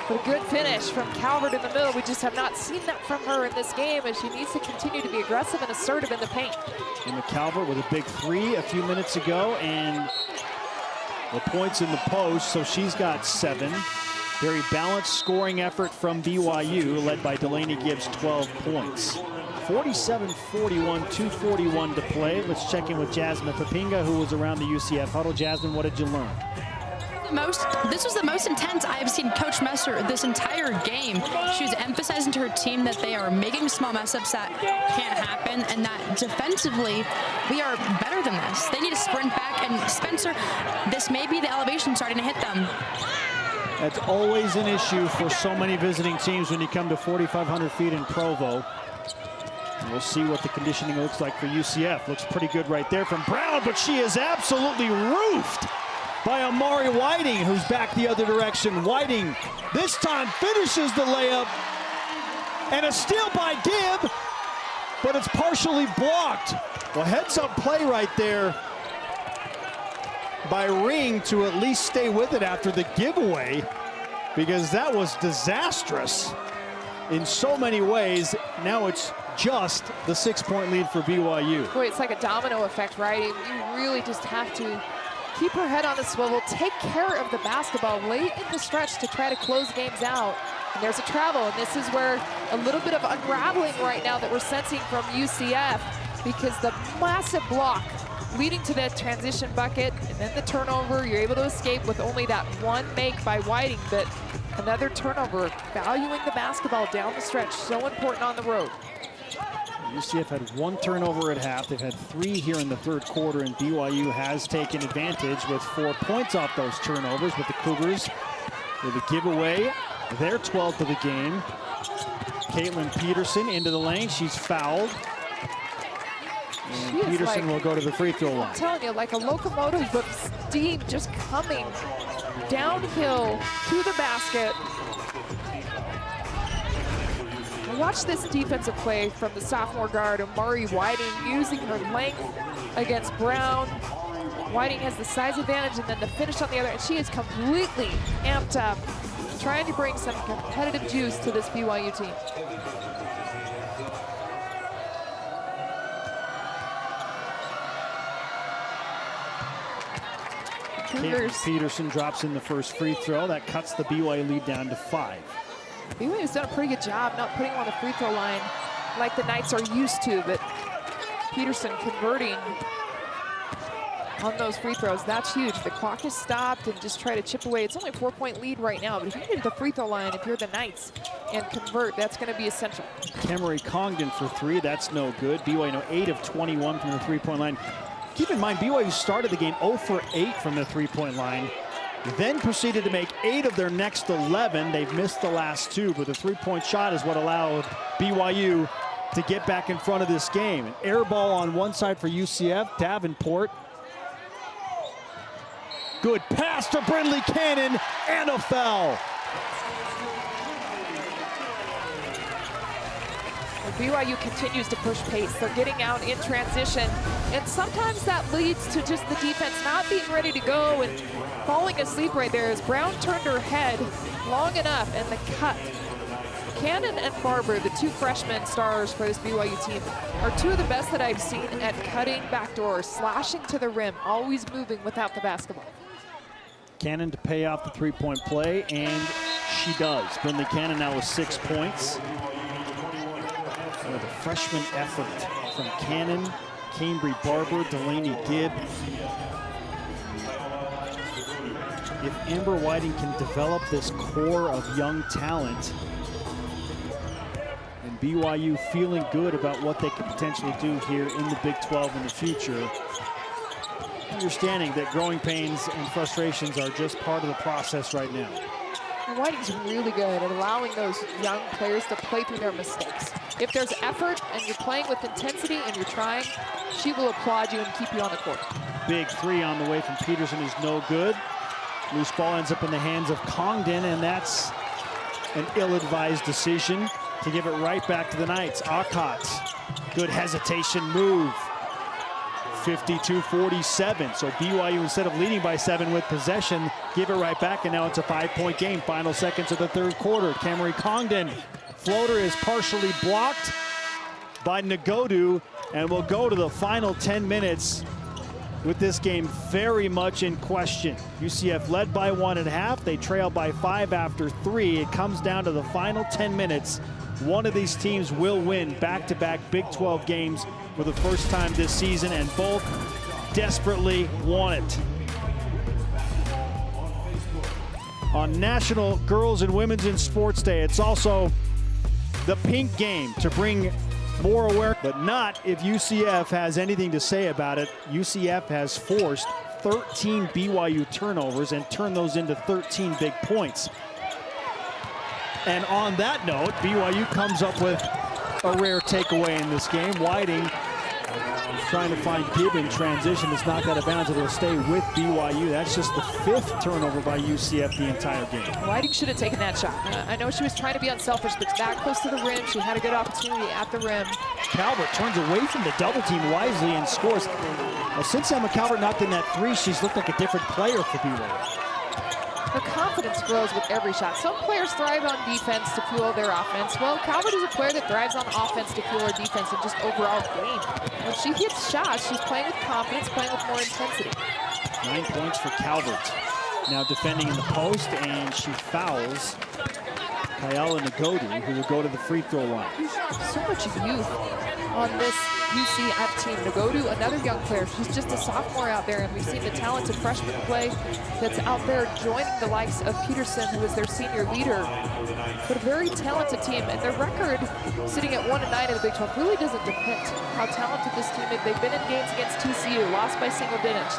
B: But a good finish from Calvert in the middle. We just have not seen that from her in this game, and she needs to continue to be aggressive and assertive in the paint.
A: Emma Calvert with a big 3 a few minutes ago, and the points in the post, so she's got 7. Very balanced scoring effort from BYU, led by Delaney Gibbs, 12 points. 47-41, 2:41 to play. Let's check in with Jasmine Papinga, who was around the UCF huddle. Jasmine, what did you learn?
C: This was the most intense I have seen Coach Messer this entire game. She was emphasizing to her team that they are making small mess-ups that can't happen, and that defensively, we are better than this. They need to sprint back, and Spencer, this may be the elevation starting to hit them.
A: That's always an issue for so many visiting teams when you come to 4,500 feet in Provo. And we'll see what the conditioning looks like for UCF. Looks pretty good right there from Brown, but she is absolutely roofed by Amari Whiting, who's back the other direction. Whiting this time finishes the layup, and a steal by Gibb, but it's partially blocked. Well, heads-up play right there by Ring to at least stay with it after the giveaway, because that was disastrous in so many ways. Now it's just the 6-point lead for BYU.
B: Boy, it's like a domino effect, right? You really just have to keep her head on the swivel, take care of the basketball late in the stretch to try to close games out. And there's a travel, and this is where a little bit of unraveling right now that we're sensing from UCF, because the massive block leading to that transition bucket and then the turnover, you're able to escape with only that one make by Whiting, but another turnover, valuing the basketball down the stretch, so important on the road.
A: UCF had one turnover at half. They've had 3 here in the third quarter, and BYU has taken advantage with 4 points off those turnovers, with the Cougars with a giveaway, their 12th of the game. Caitlin Peterson into the lane. She's fouled. And Peterson will go to the free throw line.
B: I'm telling you, like a locomotive of steam just coming downhill to the basket. Watch this defensive play from the sophomore guard, Amari Whiting, using her length against Brown. Whiting has the size advantage, and then the finish on the other end. She is completely amped up, trying to bring some competitive juice to this BYU team. Cougars.
A: Peterson drops in the first free throw. That cuts the BYU lead down to 5.
B: BYU's done a pretty good job not putting him on the free throw line like the Knights are used to, but Peterson converting on those free throws, that's huge. The clock is stopped and just try to chip away. It's only a 4-point lead right now, but if you get to the free throw line, if you're the Knights and convert, that's going to be essential. Kemery
A: Congdon for 3, that's no good. BYU now 8 of 21 from the three-point line. Keep in mind, BYU started the game 0 for 8 from the three-point line, then proceeded to make 8 of their next 11. They've missed the last 2, but the three-point shot is what allowed BYU to get back in front of this game. An air ball on one side for UCF, Davenport. Good pass to Brindley Cannon, and a foul.
B: BYU continues to push pace. They're getting out in transition, and sometimes that leads to just the defense not being ready to go and falling asleep right there as Brown turned her head long enough, and the cut. Cannon and Barber, the 2 freshman stars for this BYU team, are 2 of the best that I've seen at cutting backdoors, slashing to the rim, always moving without the basketball.
A: Cannon to pay off the three-point play, and she does. Brindley Cannon now with 6 points. With a freshman effort from Cannon, Cambry Barber, Delaney Gibb. If Amber Whiting can develop this core of young talent, and BYU feeling good about what they could potentially do here in the Big 12 in the future, understanding that growing pains and frustrations are just part of the process right now.
B: And Whiting's really good at allowing those young players to play through their mistakes. If there's effort and you're playing with intensity and you're trying, she will applaud you and keep you on the court.
A: Big 3 on the way from Peterson is no good. Loose ball ends up in the hands of Congdon, and that's an ill-advised decision to give it right back to the Knights. Akot, good hesitation move. 52-47, so BYU, instead of leading by 7 with possession, give it right back, and now it's a 5-point game. Final seconds of the third quarter. Kemery Congdon, floater is partially blocked by Nagodu, and we'll go to the final 10 minutes with this game very much in question. UCF led by 1 at half. They trail by 5 after 3. It comes down to the final 10 minutes. One of these teams will win back-to-back Big 12 games for the first time this season, and both desperately want it. On National Girls and Women's in Sports Day, it's also the pink game to bring more awareness, but not if UCF has anything to say about it. UCF has forced 13 BYU turnovers and turned those into 13 big points. And on that note, BYU comes up with a rare takeaway in this game. Whiting trying to find Gibb in transition. It's knocked out of bounds. It'll stay with BYU. That's just the 5th turnover by UCF the entire game.
B: Whiting should have taken that shot. I know she was trying to be unselfish, but that close to the rim. She had a good opportunity at the rim.
A: Calvert turns away from the double team wisely and scores. Well, since Emma Calvert knocked in that 3, she's looked like a different player for BYU.
B: Her confidence grows with every shot. Some players thrive on defense to fuel their offense. Well, Calvert is a player that thrives on offense to fuel her defense and just overall game. When she hits shots, she's playing with confidence, playing with more intensity.
A: 9 points for Calvert. Now defending in the post, and she fouls Kayala Nagodu, who will go to the free throw line.
B: So much youth on this UCF team. Nagodu, another young player. She's just a sophomore out there, and we've seen the talented freshman play that's out there joining the likes of Peterson, who is their senior leader. But a very talented team, and their record, sitting at 1-9 in the Big 12, really doesn't depict how talented this team is. They've been in games against TCU, lost by single digits,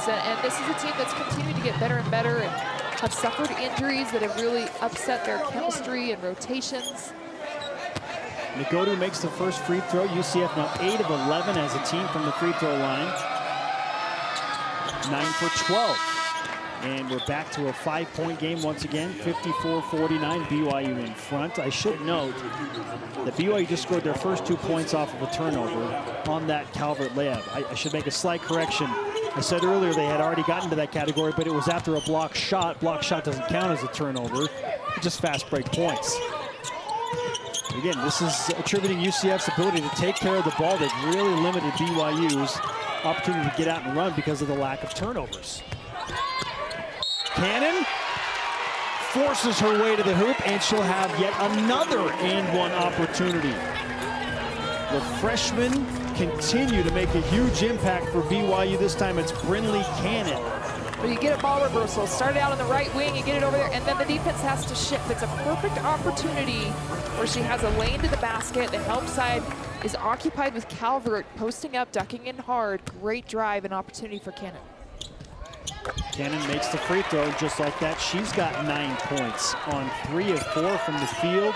B: and this is a team that's continued to get better and better and have suffered injuries that have really upset their chemistry and rotations.
A: Nagodu makes the first free throw. UCF now 8 of 11 as a team from the free throw line. 9 for 12. And we're back to a 5-point game once again. 54-49, BYU in front. I should note that BYU just scored their first 2 points off of a turnover on that Calvert layup. I should make a slight correction. I said earlier they had already gotten to that category, but it was after a block shot. Block shot doesn't count as a turnover. Just fast break points. Again, this is attributing UCF's ability to take care of the ball. They've really limited BYU's opportunity to get out and run because of the lack of turnovers. Cannon forces her way to the hoop, and she'll have yet another and-one opportunity. The freshmen continue to make a huge impact for BYU. This time it's Brinley Cannon.
B: But you get a ball reversal, start out on the right wing, you get it over there, and then the defense has to shift. It's a perfect opportunity where she has a lane to the basket. The help side is occupied with Calvert, posting up, ducking in hard. Great drive and opportunity for Cannon.
A: Cannon makes the free throw just like that. She's got 9 points on 3 of 4 from the field.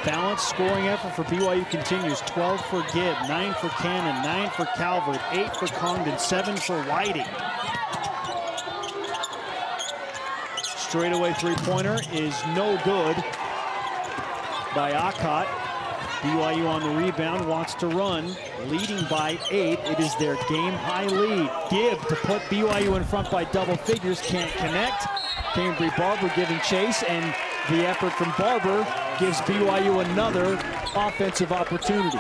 A: Balanced scoring effort for BYU continues. 12 for Gibb, 9 for Cannon, 9 for Calvert, 8 for Congdon, 7 for Whiting. Straightaway three-pointer is no good by Akot. BYU on the rebound, wants to run, leading by 8. It is their game-high lead. Gibb to put BYU in front by double figures, can't connect. Cambry Barber giving chase, and the effort from Barber gives BYU another offensive opportunity.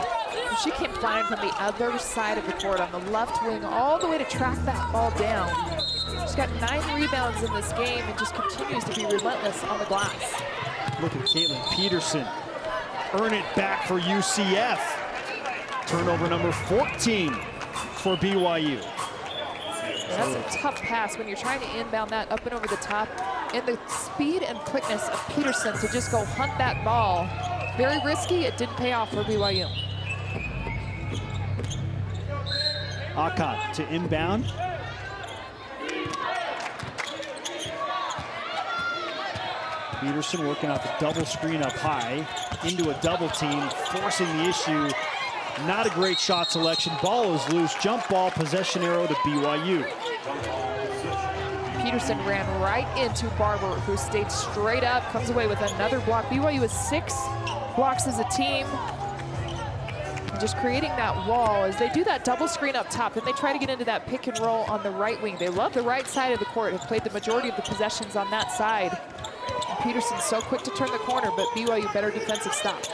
B: She came flying from the other side of the court on the left wing all the way to track that ball down. She's got 9 rebounds in this game and just continues to be relentless on the glass.
A: Look at Caitlin Peterson. Earn it back for UCF. Turnover number 14 for BYU.
B: That's a tough pass when you're trying to inbound that up and over the top. And the speed and quickness of Peterson to just go hunt that ball. Very risky, it didn't pay off for BYU.
A: Akot to inbound. Peterson working off a double screen up high into a double team, forcing the issue. Not a great shot selection. Ball is loose. Jump ball, possession arrow to BYU.
B: Peterson ran right into Barber, who stayed straight up, comes away with another block. BYU has 6 blocks as a team. And just creating that wall as they do that double screen up top, and they try to get into that pick and roll on the right wing. They love the right side of the court, have played the majority of the possessions on that side. And Peterson's so quick to turn the corner, but BYU better defensive stop.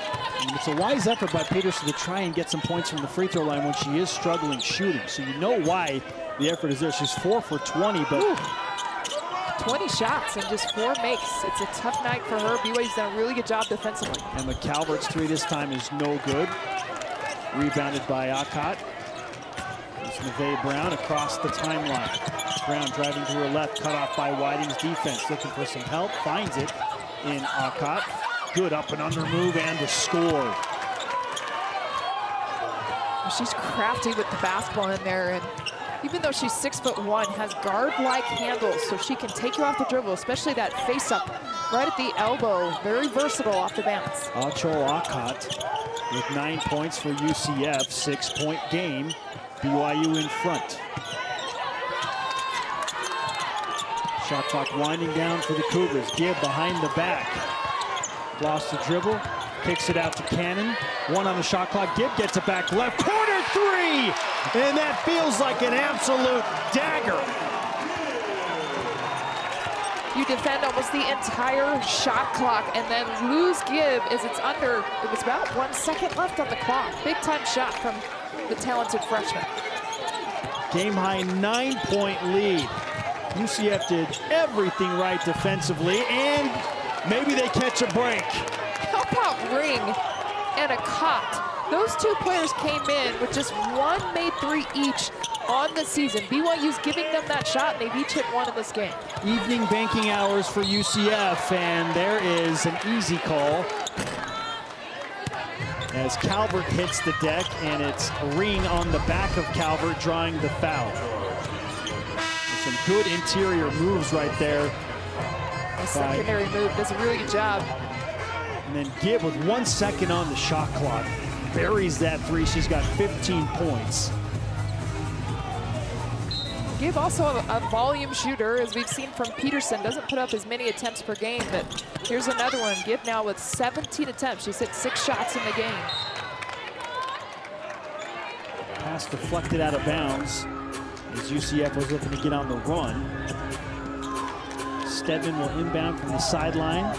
A: And it's a wise effort by Peterson to try and get some points from the free throw line when she is struggling shooting. So you know why the effort is there. She's 4 for 20, but...
B: Ooh. 20 shots and just 4 makes. It's a tough night for her. BYU's done a really good job defensively.
A: And McCalvert's 3 this time is no good. Rebounded by Akot. It's Neve Brown across the timeline. Brown driving to her left, cut off by Whiting's defense. Looking for some help, finds it in Akot. Good up and under move and the score.
B: She's crafty with the basketball in there, and even though she's 6'1", has guard-like handles, so she can take you off the dribble, especially that face-up right at the elbow. Very versatile off the bounce.
A: Achol Akot with 9 points for UCF, 6-point game. BYU in front. Shot clock winding down for the Cougars. Gibb behind the back. Lost the dribble, kicks it out to Cannon. 1 on the shot clock. Gibb gets it back left corner 3, and that feels like an absolute dagger.
B: You defend almost the entire shot clock and then lose Gibb as it's under. It was about 1 second left on the clock. Big time shot from the talented freshman.
A: Game high 9-point lead. UCF did everything right defensively, and maybe they catch a break.
B: How about Ring and a Cott? Those two players came in with just one made three each on the season. BYU's giving them that shot, and they've each hit one in this game.
A: Evening banking hours for UCF, and there is an easy call as Calvert hits the deck, and it's a ring on the back of Calvert, drawing the foul. Some good interior moves right there.
B: A secondary move, does a really good job.
A: And then Gibb with 1 second on the shot clock buries that three. She's got 15 points.
B: Gibb also a volume shooter, as we've seen from Peterson. Doesn't put up as many attempts per game, but here's another one. Gibb now with 17 attempts. She's hit 6 shots in the game.
A: Pass deflected out of bounds as UCF was looking to get on the run. Stedman will inbound from the sideline.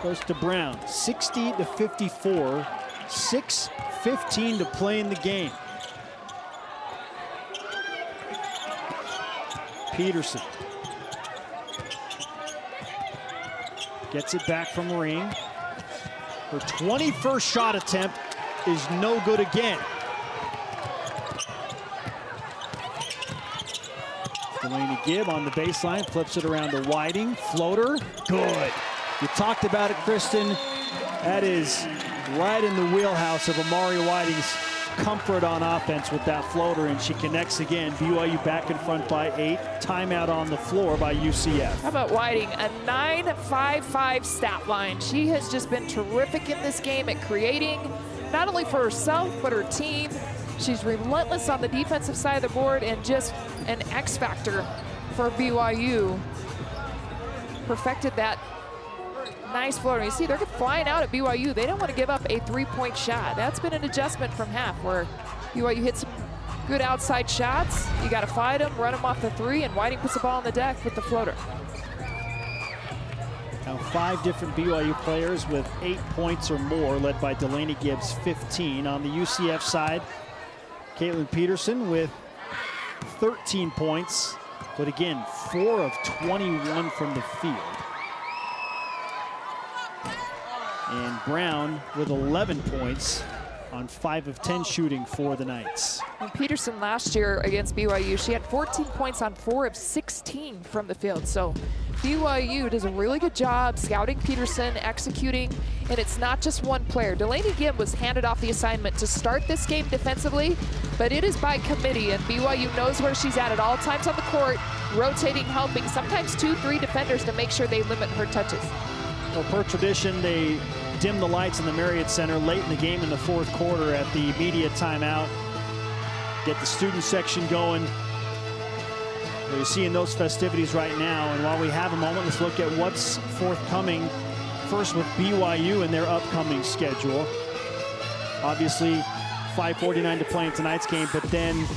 A: Goes to Brown. 60-54. 6:15 to play in the game. Peterson gets it back from Ring. Her 21st shot attempt is no good again. Delaney Gibb on the baseline, flips it around to Whiting. Floater, good. You talked about it, Kristen. That is right in the wheelhouse of Amari Whiting's comfort on offense with that floater, and she connects again. BYU back in front by 8. Timeout on the floor by UCF.
B: How about Whiting? A 9.55 stat line. She has just been terrific in this game at creating, not only for herself, but her team. She's relentless on the defensive side of the board and just an X factor for BYU. Perfected that nice floater. You see, they're flying out at BYU. They don't want to give up a 3-point shot. That's been an adjustment from half, where BYU hits some good outside shots. You got to fight them, run them off the 3, and Whiting puts the ball on the deck with the floater.
A: Now 5 different BYU players with 8 points or more, led by Delaney Gibbs 15. On the UCF side, Caitlin Peterson with 13 points, but again, 4 of 21 from the field. And Brown with 11 points on 5 of 10 shooting for the Knights.
B: And Peterson last year against BYU, she had 14 points on 4 of 16 from the field. So BYU does a really good job scouting Peterson, executing, and it's not just one player. Delaney Gibb was handed off the assignment to start this game defensively, but it is by committee, and BYU knows where she's at all times on the court, rotating, helping, sometimes 2-3 defenders to make sure they limit her touches.
A: Well, per tradition, they dim the lights in the Marriott Center late in the game in the 4th quarter at the media timeout. Get the student section going. You're seeing those festivities right now, and while we have a moment, let's look at what's forthcoming. First with BYU and their upcoming schedule. Obviously, 5:49 to play in tonight's game, but then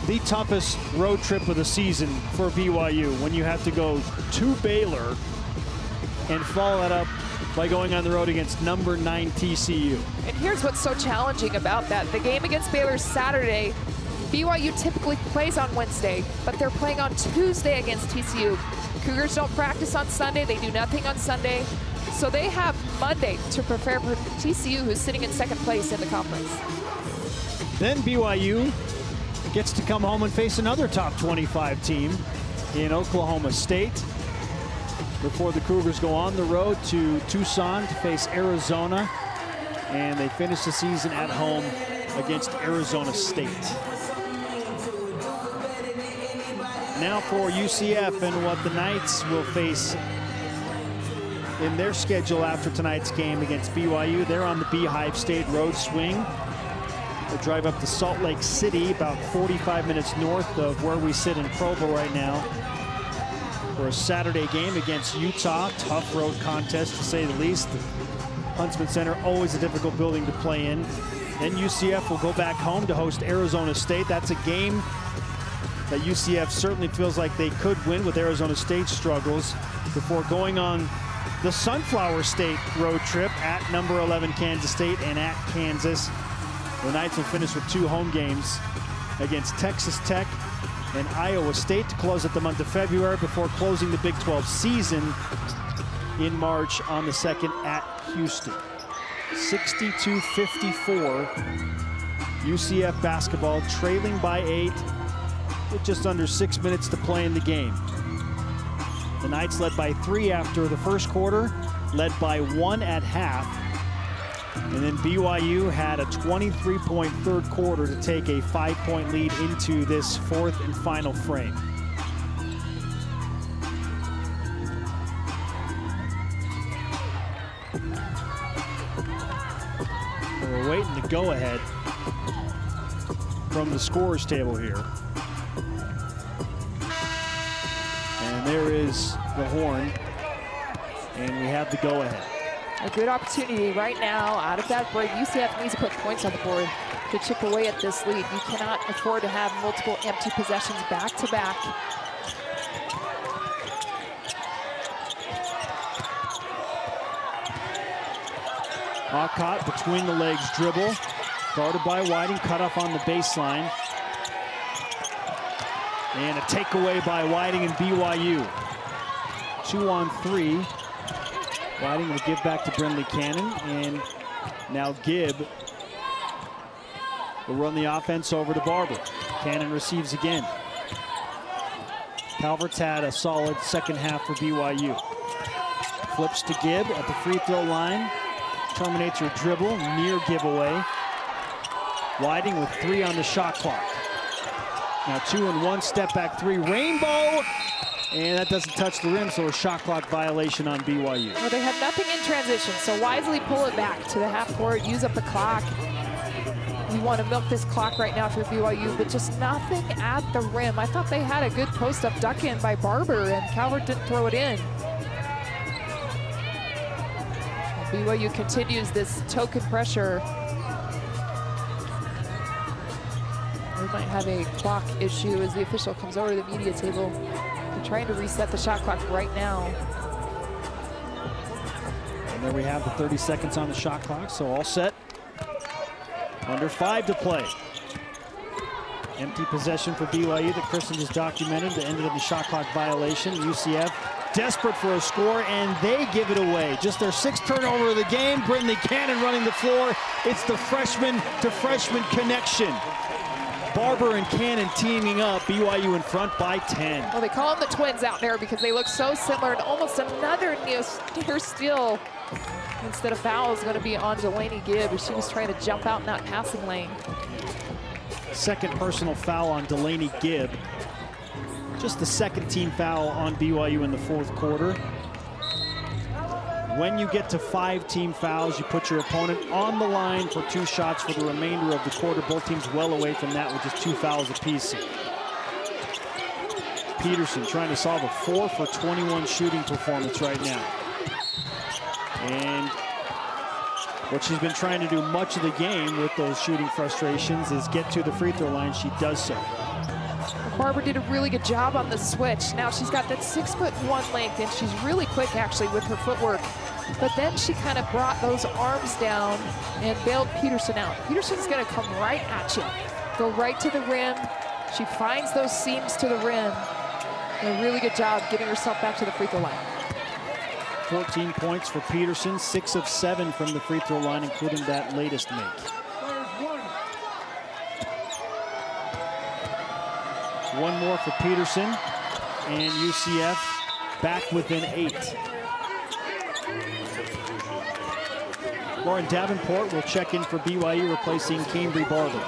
A: the toughest road trip of the season for BYU, when you have to go to Baylor and follow that up by going on the road against number 9 TCU.
B: And here's what's so challenging about that. The game against Baylor Saturday, BYU typically plays on Wednesday, but they're playing on Tuesday against TCU. Cougars don't practice on Sunday. They do nothing on Sunday. So they have Monday to prepare for TCU, who's sitting in 2nd place in the conference.
A: Then BYU gets to come home and face another top 25 team in Oklahoma State, before the Cougars go on the road to Tucson to face Arizona, and they finish the season at home against Arizona State. Now for UCF and what the Knights will face in their schedule after tonight's game against BYU. They're on the Beehive State road swing. They drive up to Salt Lake City, about 45 minutes north of where we sit in Provo right now, for a Saturday game against Utah. Tough road contest, to say the least. The Huntsman Center, always a difficult building to play in. Then UCF will go back home to host Arizona State. That's a game that UCF certainly feels like they could win, with Arizona State struggles, before going on the Sunflower State road trip at number 11 Kansas State and at Kansas. The Knights will finish with 2 home games against Texas Tech and Iowa State to close out the month of February, before closing the Big 12 season in March on the 2nd at Houston. 62-54. UCF basketball trailing by 8 with just under 6 minutes to play in the game. The Knights led by 3 after the first quarter, led by 1 at half. And then BYU had a 23-point third quarter to take a 5-point lead into this fourth and final frame. We're waiting to go ahead from the scorers table here. And there is the horn, and we have the go ahead.
B: A good opportunity right now out of that break. UCF needs to put points on the board to chip away at this lead. You cannot afford to have multiple empty possessions back to back.
A: Alcott between the legs dribble, guarded by Whiting, cut off on the baseline. And a takeaway by Whiting and BYU. 2-on-3. Whiting will give back to Brinley Cannon, and now Gibb will run the offense over to Barber. Cannon receives again. Calvert's had a solid second half for BYU. Flips to Gibb at the free throw line. Terminates her dribble, near giveaway. Whiting with 3 on the shot clock. Now 2-and-1, step back 3, rainbow, and that doesn't touch the rim, so a shot clock violation on BYU.
B: Well, they have nothing in transition, so wisely pull it back to the half court, use up the clock. You want to milk this clock right now for BYU, but just nothing at the rim. I thought they had a good post-up duck-in by Barber, and Calvert didn't throw it in. BYU continues this token pressure. We might have a clock issue as the official comes over to the media table. They're trying to reset the shot clock right now.
A: And there we have the 30 seconds on the shot clock, so all set. Under 5 to play. Empty possession for BYU that Kristen just documented. The ended in the shot clock violation. UCF desperate for a score, and they give it away. Just their 6th turnover of the game. Brinley Cannon running the floor. It's the freshman to freshman connection. Barber and Cannon teaming up. BYU in front by 10.
B: Well, they call them the twins out there because they look so similar, and almost another near steal. Instead of foul is going to be on Delaney Gibb as she was trying to jump out in that passing lane.
A: Second personal foul on Delaney Gibb. Just the 2nd team foul on BYU in the 4th quarter. When you get to 5 team fouls, you put your opponent on the line for 2 shots for the remainder of the quarter. Both teams well away from that with just 2 fouls apiece. Peterson trying to solve a 4 for 21 shooting performance right now. And what she's been trying to do much of the game with those shooting frustrations is get to the free throw line. She does so.
B: Barber did a really good job on the switch. Now she's got that 6'1" length, and she's really quick actually with her footwork. But then she kind of brought those arms down and bailed Peterson out. Peterson's gonna come right at you. Go right to the rim. She finds those seams to the rim. And a really good job getting herself back to the free throw line.
A: 14 points for Peterson, 6 of 7 from the free throw line, including that latest make. One more for Peterson, and UCF back within 8. Lauren Davenport will check in for BYU, replacing Cambry Barber.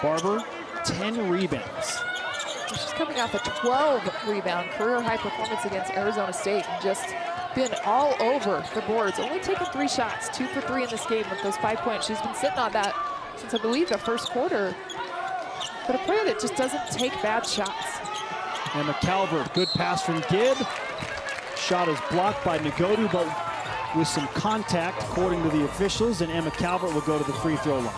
A: Barber, 10 rebounds.
B: She's coming off a 12-rebound career high performance against Arizona State, and just been all over the boards. Only taken 3 shots, 2 for 3 in this game with those 5 points. She's been sitting on that since I believe the first quarter. But a player that just doesn't take bad shots.
A: Emma Calvert, good pass from Gibb. Shot is blocked by Nagodu, but with some contact, according to the officials, and Emma Calvert will go to the free throw line.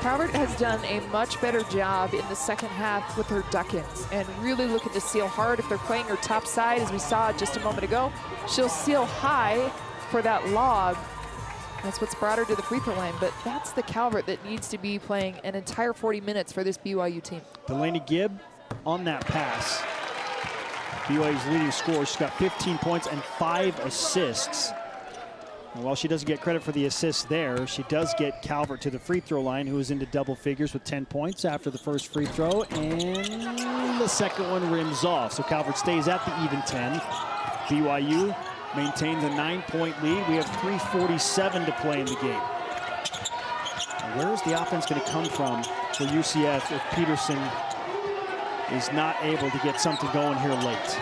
B: Calvert has done a much better job in the second half with her duck-ins and really looking to seal hard if they're playing her top side, as we saw just a moment ago. She'll seal high for that lob. That's what's brought her to the free throw line, but that's the Calvert that needs to be playing an entire 40 minutes for this BYU team.
A: Delaney Gibb on that pass. BYU's leading scorer. She's got 15 points and 5 assists. And while she doesn't get credit for the assists there, she does get Calvert to the free throw line, who is into double figures with 10 points after the first free throw. And the second one rims off. So Calvert stays at the even 10. BYU maintains a 9-point lead. We have 3:47 to play in the game. Where is the offense going to come from for UCF if Peterson is not able to get something going here late?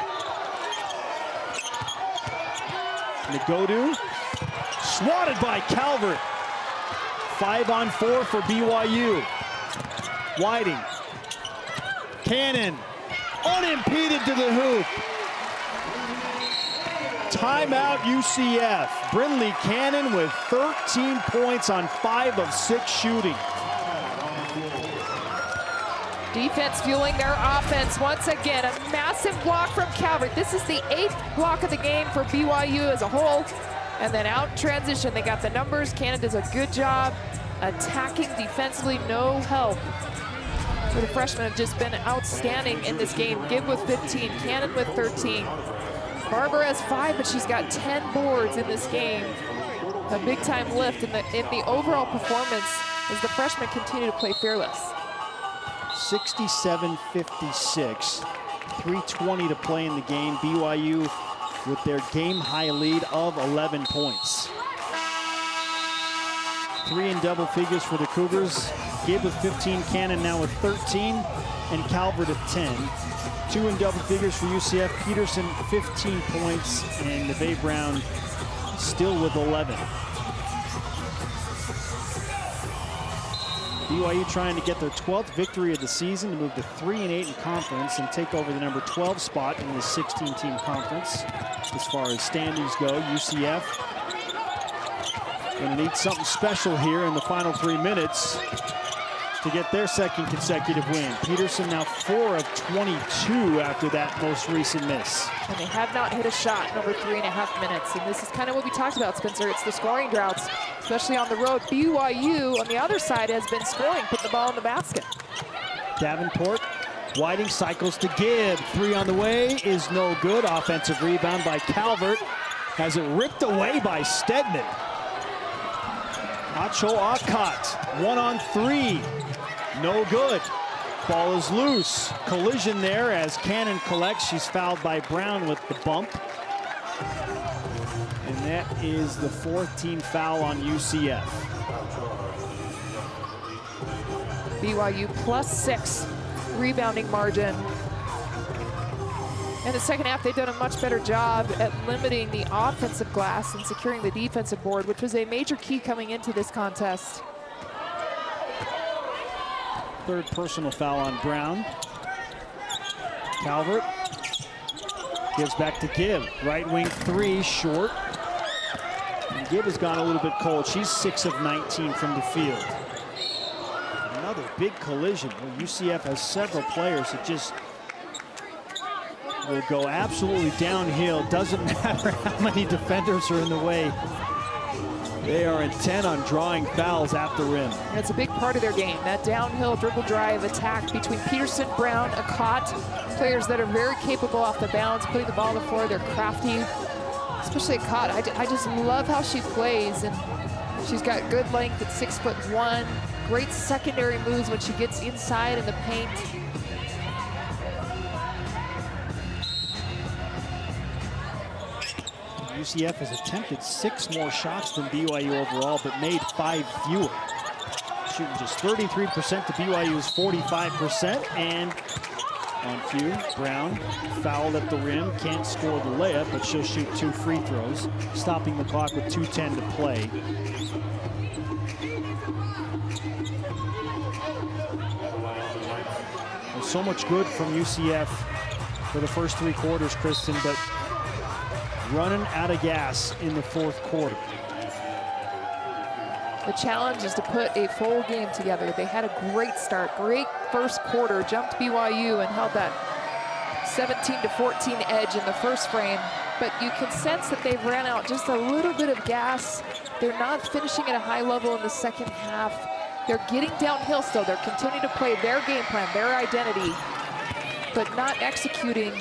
A: Nagodu, swatted by Calvert. 5-on-4 for BYU. Whiting, Cannon, unimpeded to the hoop. Timeout UCF. Brynlee Cannon with 13 points on 5 of 6 shooting.
B: Defense fueling their offense once again. A massive block from Calvert. This is the 8th block of the game for BYU as a whole. And then out in transition, they got the numbers. Cannon does a good job attacking defensively, no help. So the freshmen have just been outstanding in this game. Gibb with 15, Cannon with 13. Barber has 5, but she's got 10 boards in this game. A big time lift in the overall performance as the freshmen continue to play fearless.
A: 67-56, 3:20 to play in the game. BYU with their game high lead of 11 points. 3 in double figures for the Cougars. Gibb with 15, Cannon now with 13, and Calvert at 10. 2 in double figures for UCF. Peterson 15 points, and Neve Brown still with 11. BYU trying to get their 12th victory of the season to move to 3-8 in conference and take over the number 12 spot in the 16-team conference. As far as standings go, UCF going to need something special here in the final 3 minutes to get their second consecutive win. Peterson now 4 of 22 after that most recent miss.
B: And they have not hit a shot in over 3.5 minutes. And this is kind of what we talked about, Spencer. It's the scoring droughts, especially on the road. BYU on the other side has been scoring, putting the ball in the basket.
A: Davenport, Whiting cycles to Gibb. 3 on the way is no good. Offensive rebound by Calvert. Has it ripped away by Stedman. Acho Akot, 1-on-3. No good. Ball is loose. Collision there as Cannon collects. She's fouled by Brown with the bump. And that is the 4th team foul on UCF.
B: BYU +6 rebounding margin. In the second half, they've done a much better job at limiting the offensive glass and securing the defensive board, which was a major key coming into this contest.
A: 3rd personal foul on Brown. Calvert gives back to Gibb. Right wing 3, short. And Gibb has gone a little bit cold. She's 6 of 19 from the field. Another big collision. Well, UCF has several players that just will go absolutely downhill. Doesn't matter how many defenders are in the way. They are intent on drawing fouls at the rim.
B: That's a big part of their game, that downhill dribble drive attack between Peterson, Brown, Akot, players that are very capable off the bounce, putting the ball on the floor. They're crafty, especially Akot. I just love how she plays, and she's got good length at 6'1", great secondary moves when she gets inside in the paint.
A: UCF has attempted 6 more shots than BYU overall, but made 5 fewer. Shooting just 33% to BYU's 45%. And on cue, Brown fouled at the rim, can't score the layup, but she'll shoot 2 free throws, stopping the clock with 2:10 to play. Well, so much good from UCF for the first 3 quarters, Kristen, but running out of gas in the 4th quarter.
B: The challenge is to put a full game together. They had a great start, great first quarter, jumped BYU and held that 17-14 edge in the first frame. But you can sense that they've ran out just a little bit of gas. They're not finishing at a high level in the second half. They're getting downhill still. They're continuing to play their game plan, their identity, but not executing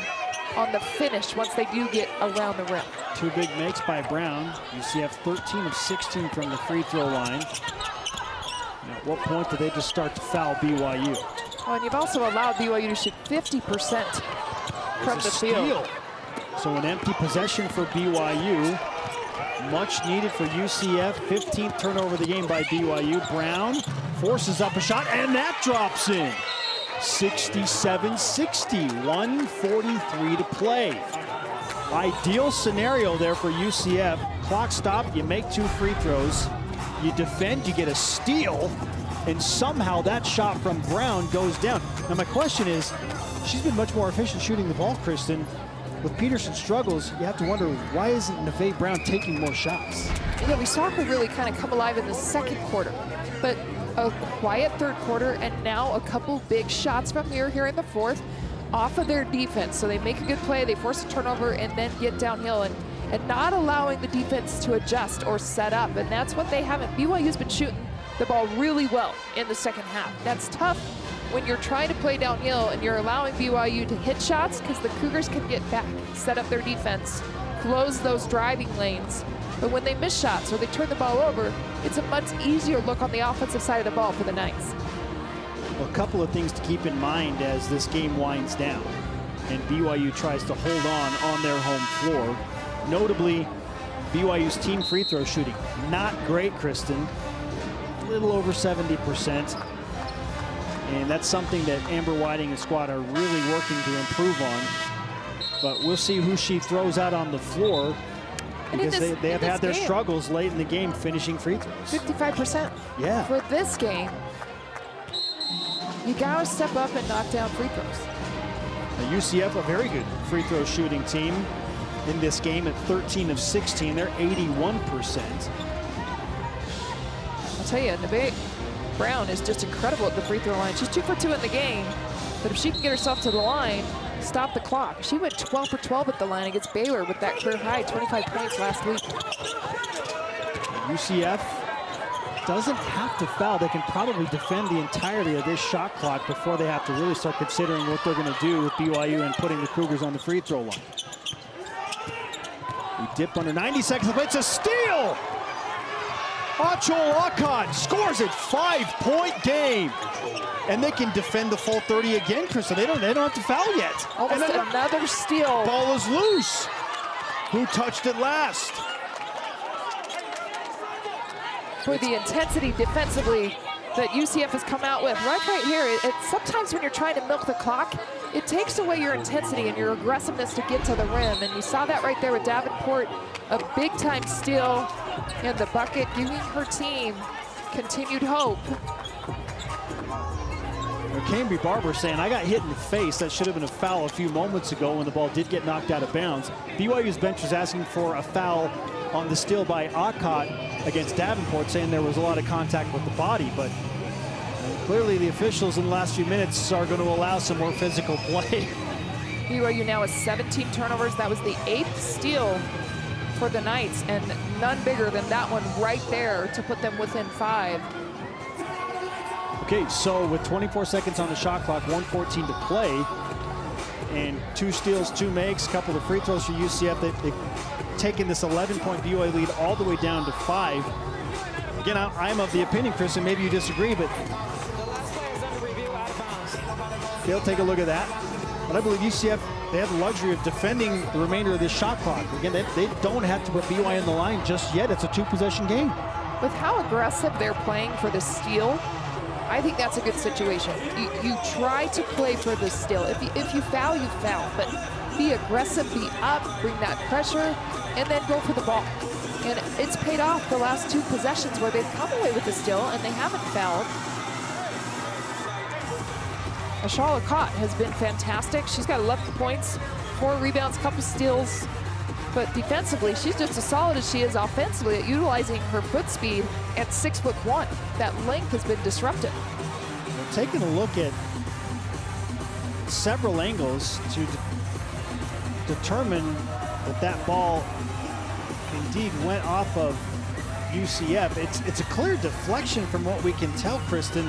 B: on the finish once they do get around the rim.
A: 2 big makes by Brown. UCF 13 of 16 from the free throw line. And at what point do they just start to foul BYU?
B: Oh, and you've also allowed BYU to shoot 50% from the field.
A: So an empty possession for BYU. Much needed for UCF. 15th turnover of the game by BYU. Brown forces up a shot, and that drops in. 67-60, 1:43 to play. Ideal scenario there for UCF. Clock stopped, you make 2 free throws, you defend, you get a steal, and somehow that shot from Brown goes down. Now my question is, she's been much more efficient shooting the ball, Kristen. With Peterson's struggles, you have to wonder, why isn't Neve Brown taking more shots?
B: Yeah, we saw her really kind of come alive in the second quarter, but a quiet third quarter, and now a couple big shots from here in the fourth off of their defense. So they make a good play, they force a turnover, and then get downhill, and not allowing the defense to adjust or set up, and that's what they haven't. BYU's been shooting the ball really well in the second half. That's tough when you're trying to play downhill and you're allowing BYU to hit shots, because the Cougars can get back, set up their defense, close those driving lanes. But when they miss shots or they turn the ball over, it's a much easier look on the offensive side of the ball for the Knights.
A: Well, a couple of things to keep in mind as this game winds down and BYU tries to hold on their home floor. Notably, BYU's team free throw shooting, not great, Kristen. A little over 70%. And that's something that Amber Whiting and squad are really working to improve on. But we'll see who she throws out on the floor, because they have had their struggles late in the game finishing free throws.
B: 55%.
A: Yeah.
B: For this game, you gotta step up and knock down free throws.
A: Now, UCF, a very good free throw shooting team in this game at 13 of 16. They're 81%.
B: I'll tell you, Neve Brown is just incredible at the free throw line. She's 2 for 2 in the game, but if she can get herself to the line, stop the clock. She went 12 for 12 at the line against Baylor with that career high, 25 points last week.
A: UCF doesn't have to foul. They can probably defend the entirety of this shot clock before they have to really start considering what they're going to do with BYU and putting the Cougars on the free throw line. We dip under 90 seconds. It's a steal! Achol Akkad scores it, 5-point game. And they can defend the full 30 again, Chris. So they don't have to foul yet.
B: Almost
A: and
B: another steal.
A: Ball is loose. Who touched it last?
B: For the intensity defensively that UCF has come out with right here. Sometimes when you're trying to milk the clock, it takes away your intensity and your aggressiveness to get to the rim. And you saw that right there with Davenport, a big-time steal in the bucket, giving her team continued hope.
A: Cambry Barber saying, I got hit in the face. That should have been a foul a few moments ago when the ball did get knocked out of bounds. BYU's bench was asking for a foul on the steal by Akkad against Davenport, saying there was a lot of contact with the body, but clearly the officials in the last few minutes are going to allow some more physical play.
B: BYU now has 17 turnovers. That was the 8th steal for the Knights, and none bigger than that one right there to put them within 5.
A: Okay, so with 24 seconds on the shot clock, 1:14 to play, and 2 steals, 2 makes, a couple of free throws for UCF. They've taken this 11-point BYU lead all the way down to 5. Again, I'm of the opinion, Chris, and maybe you disagree, but they'll take a look at that. But I believe UCF, they have the luxury of defending the remainder of this shot clock. Again, they don't have to put BYU on the line just yet. It's a 2-possession game.
B: With how aggressive they're playing for the steal, I think that's a good situation. You try to play for the steal. If you foul, you foul. But be aggressive, be up, bring that pressure, and then go for the ball. And it's paid off the last 2 possessions where they've come away with the steal and they haven't fouled. Achol Akkad has been fantastic. She's got 11 points, 4 rebounds, couple steals. But defensively, she's just as solid as she is offensively at utilizing her foot speed at 6'1". That length has been disrupted.
A: We're taking a look at several angles to determine that that ball indeed went off of UCF. It's a clear deflection from what we can tell, Kristen,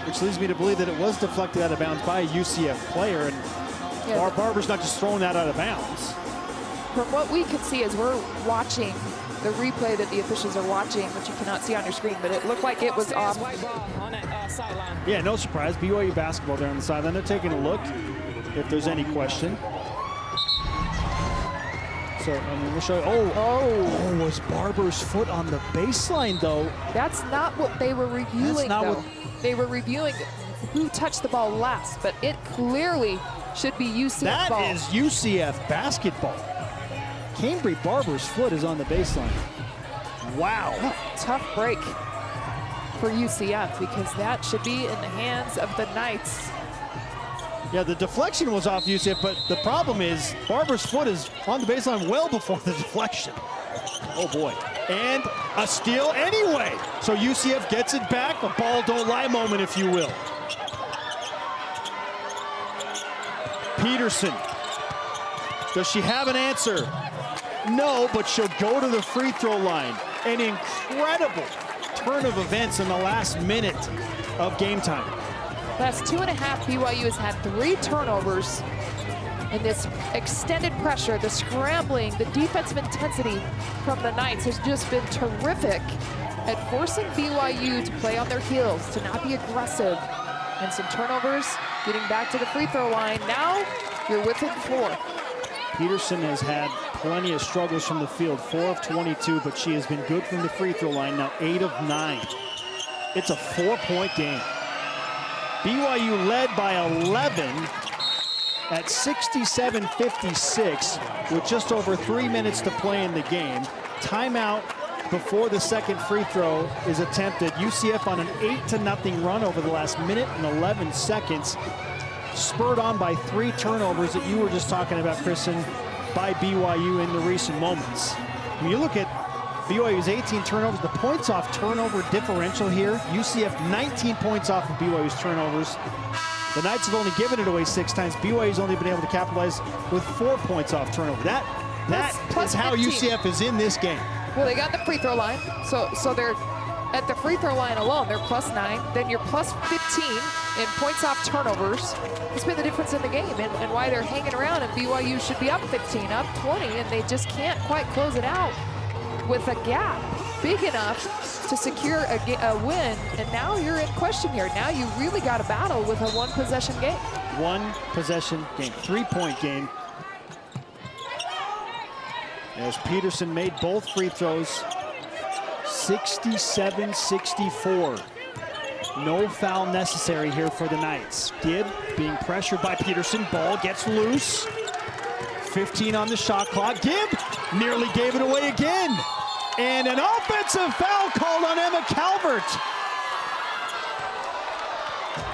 A: which leads me to believe that it was deflected out of bounds by a UCF player. And
B: Yeah.
A: Barber's not just throwing that out of bounds.
B: From what we can see as we're watching the replay that the officials are watching, which you cannot see on your screen, but it looked like it was off.
A: Yeah, no surprise. BYU basketball there on the sideline. They're taking a look if there's any question. So, I mean, we'll show you. Oh, was Barber's foot on the baseline, though?
B: That's not what they were reviewing,
A: That's not
B: though.
A: what...
B: They were reviewing who touched the ball last, but it clearly should be UCF ball.
A: That is UCF basketball. Cambry Barber's foot is on the baseline. Wow.
B: Tough break for UCF because that should be in the hands of the Knights.
A: Yeah, the deflection was off UCF, but the problem is Barber's foot is on the baseline well before the deflection. Oh boy. And a steal anyway. So UCF gets it back. A ball don't lie moment, if you will. Peterson. Does she have an answer? No, but she'll go to the free throw line. An incredible turn of events in the last minute of game time.
B: Last 2.5, BYU has had 3 turnovers. And this extended pressure, the scrambling, the defensive intensity from the Knights has just been terrific at forcing BYU to play on their heels, to not be aggressive. And some turnovers, getting back to the free throw line. Now you're within 4.
A: Peterson has had plenty of struggles from the field, 4 of 22, but she has been good from the free throw line, now 8 of 9. It's a 4-point game. BYU led by 11 at 67-56 with just over 3 minutes to play in the game. Timeout before the second free throw is attempted. UCF on an 8-0 run over the last minute and 11 seconds. Spurred on by 3 turnovers that you were just talking about, Kristen, by BYU in the recent moments. When you look at BYU's 18 turnovers, the points off turnover differential here, UCF 19 points off of BYU's turnovers. The Knights have only given it away 6 times. BYU's only been able to capitalize with 4 points off turnover. That is how
B: 15.
A: UCF is in this game.
B: Well, they got the free throw line, so they're at the free throw line alone, they're +9. Then you're +15 in points off turnovers. It's been the difference in the game and why they're hanging around, and BYU should be up 15, up 20, and they just can't quite close it out with a gap big enough to secure a win. And now you're in question here. Now you really got a battle with a 1-possession game.
A: 1-possession game, 3-point game. As Peterson made both free throws, 67-64. No foul necessary here for the Knights. Gibb being pressured by Peterson. Ball gets loose. 15 on the shot clock. Gibb nearly gave it away again. And an offensive foul called on Emma Calvert.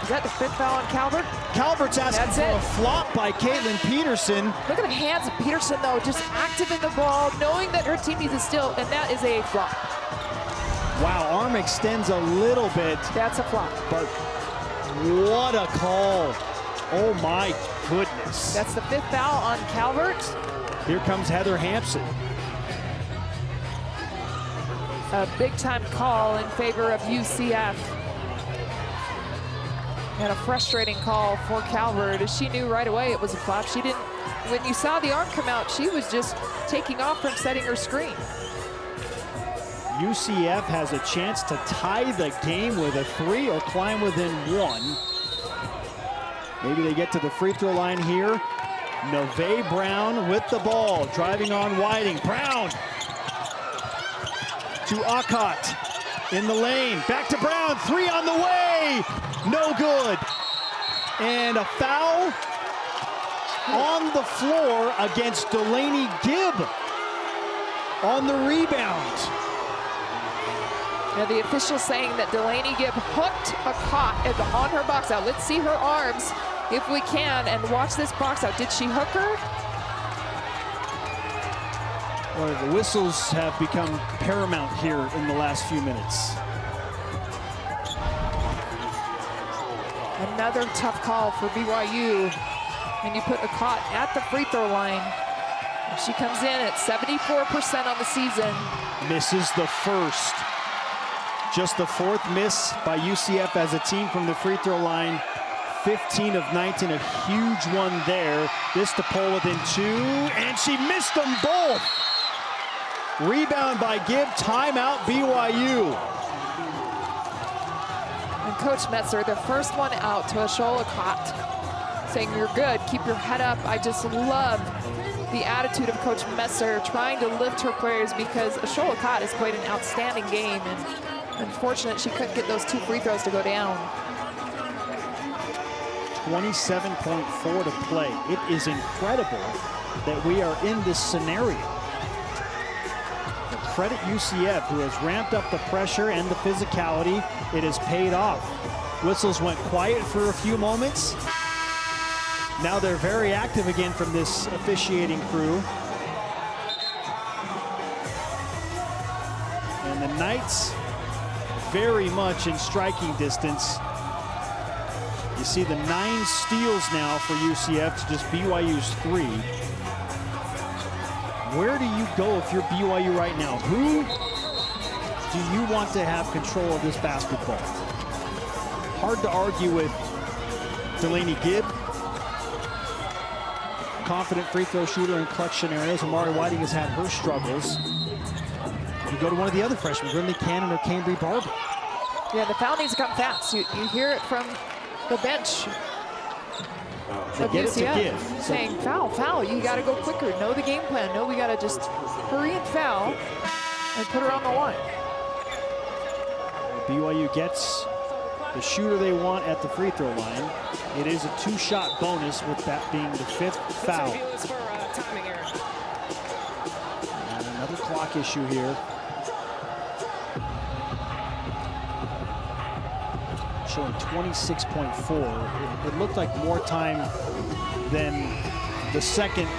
B: Is that the 5th foul on Calvert?
A: Calvert's asking for a flop by Caitlin Peterson.
B: Look at the hands of Peterson, though, just active in the ball, knowing that her team needs a steal, and that is a flop.
A: Wow, arm extends a little bit.
B: That's a flop.
A: But what a call. Oh my goodness.
B: That's the 5th foul on Calvert.
A: Here comes Heather Hampson.
B: A big-time call in favor of UCF. And a frustrating call for Calvert, as she knew right away it was a flop. She didn't, when you saw the arm come out, she was just taking off from setting her screen.
A: UCF has a chance to tie the game with a 3 or climb within 1. Maybe they get to the free throw line here. Neve Brown with the ball, driving on Whiting. Brown to Akot in the lane. Back to Brown, 3 on the way. No good. And a foul on the floor against Delaney Gibb on the rebound.
B: Now the official saying that Delaney Gibb hooked Akot on her box out. Let's see her arms if we can and watch this box out. Did she hook her?
A: Well, the whistles have become paramount here in the last few minutes.
B: Another tough call for BYU. And you put Akot at the free throw line. She comes in at 74% on the season.
A: Misses the first. Just the 4th miss by UCF as a team from the free throw line. 15 of 19, a huge one there. This to pull within 2, and she missed them both. Rebound by Gibb, timeout BYU.
B: And Coach Metzer, the first one out to Ashola Cott, saying you're good, keep your head up. I just love the attitude of Coach Metzer trying to lift her players, because Ashola Cott has played an outstanding game, and unfortunate she couldn't get those 2 free throws to go down.
A: 27.4 to play. It is incredible that we are in this scenario. Credit UCF, who has ramped up the pressure and the physicality. It has paid off. Whistles went quiet for a few moments. Now they're very active again from this officiating crew. And the Knights very much in striking distance. You see the 9 steals now for UCF to just BYU's 3. Where do you go if you're BYU right now? Who do you want to have control of this basketball? Hard to argue with Delaney Gibb. Confident free throw shooter in clutch scenarios. Amari Whiting has had her struggles. You go to one of the other freshmen, Ridley Cannon or Cambry Barber.
B: Yeah, the foul needs to come fast. You hear it from the bench.
A: They get it to Gibb.
B: Saying foul, foul, you got to go quicker. Know the game plan. Know we got to just hurry and foul and put her on the line.
A: BYU gets the shooter they want at the free throw line. It is a 2-shot bonus, with that being the 5th foul. And another clock issue here. Showing 26.4. It looked like more time than the second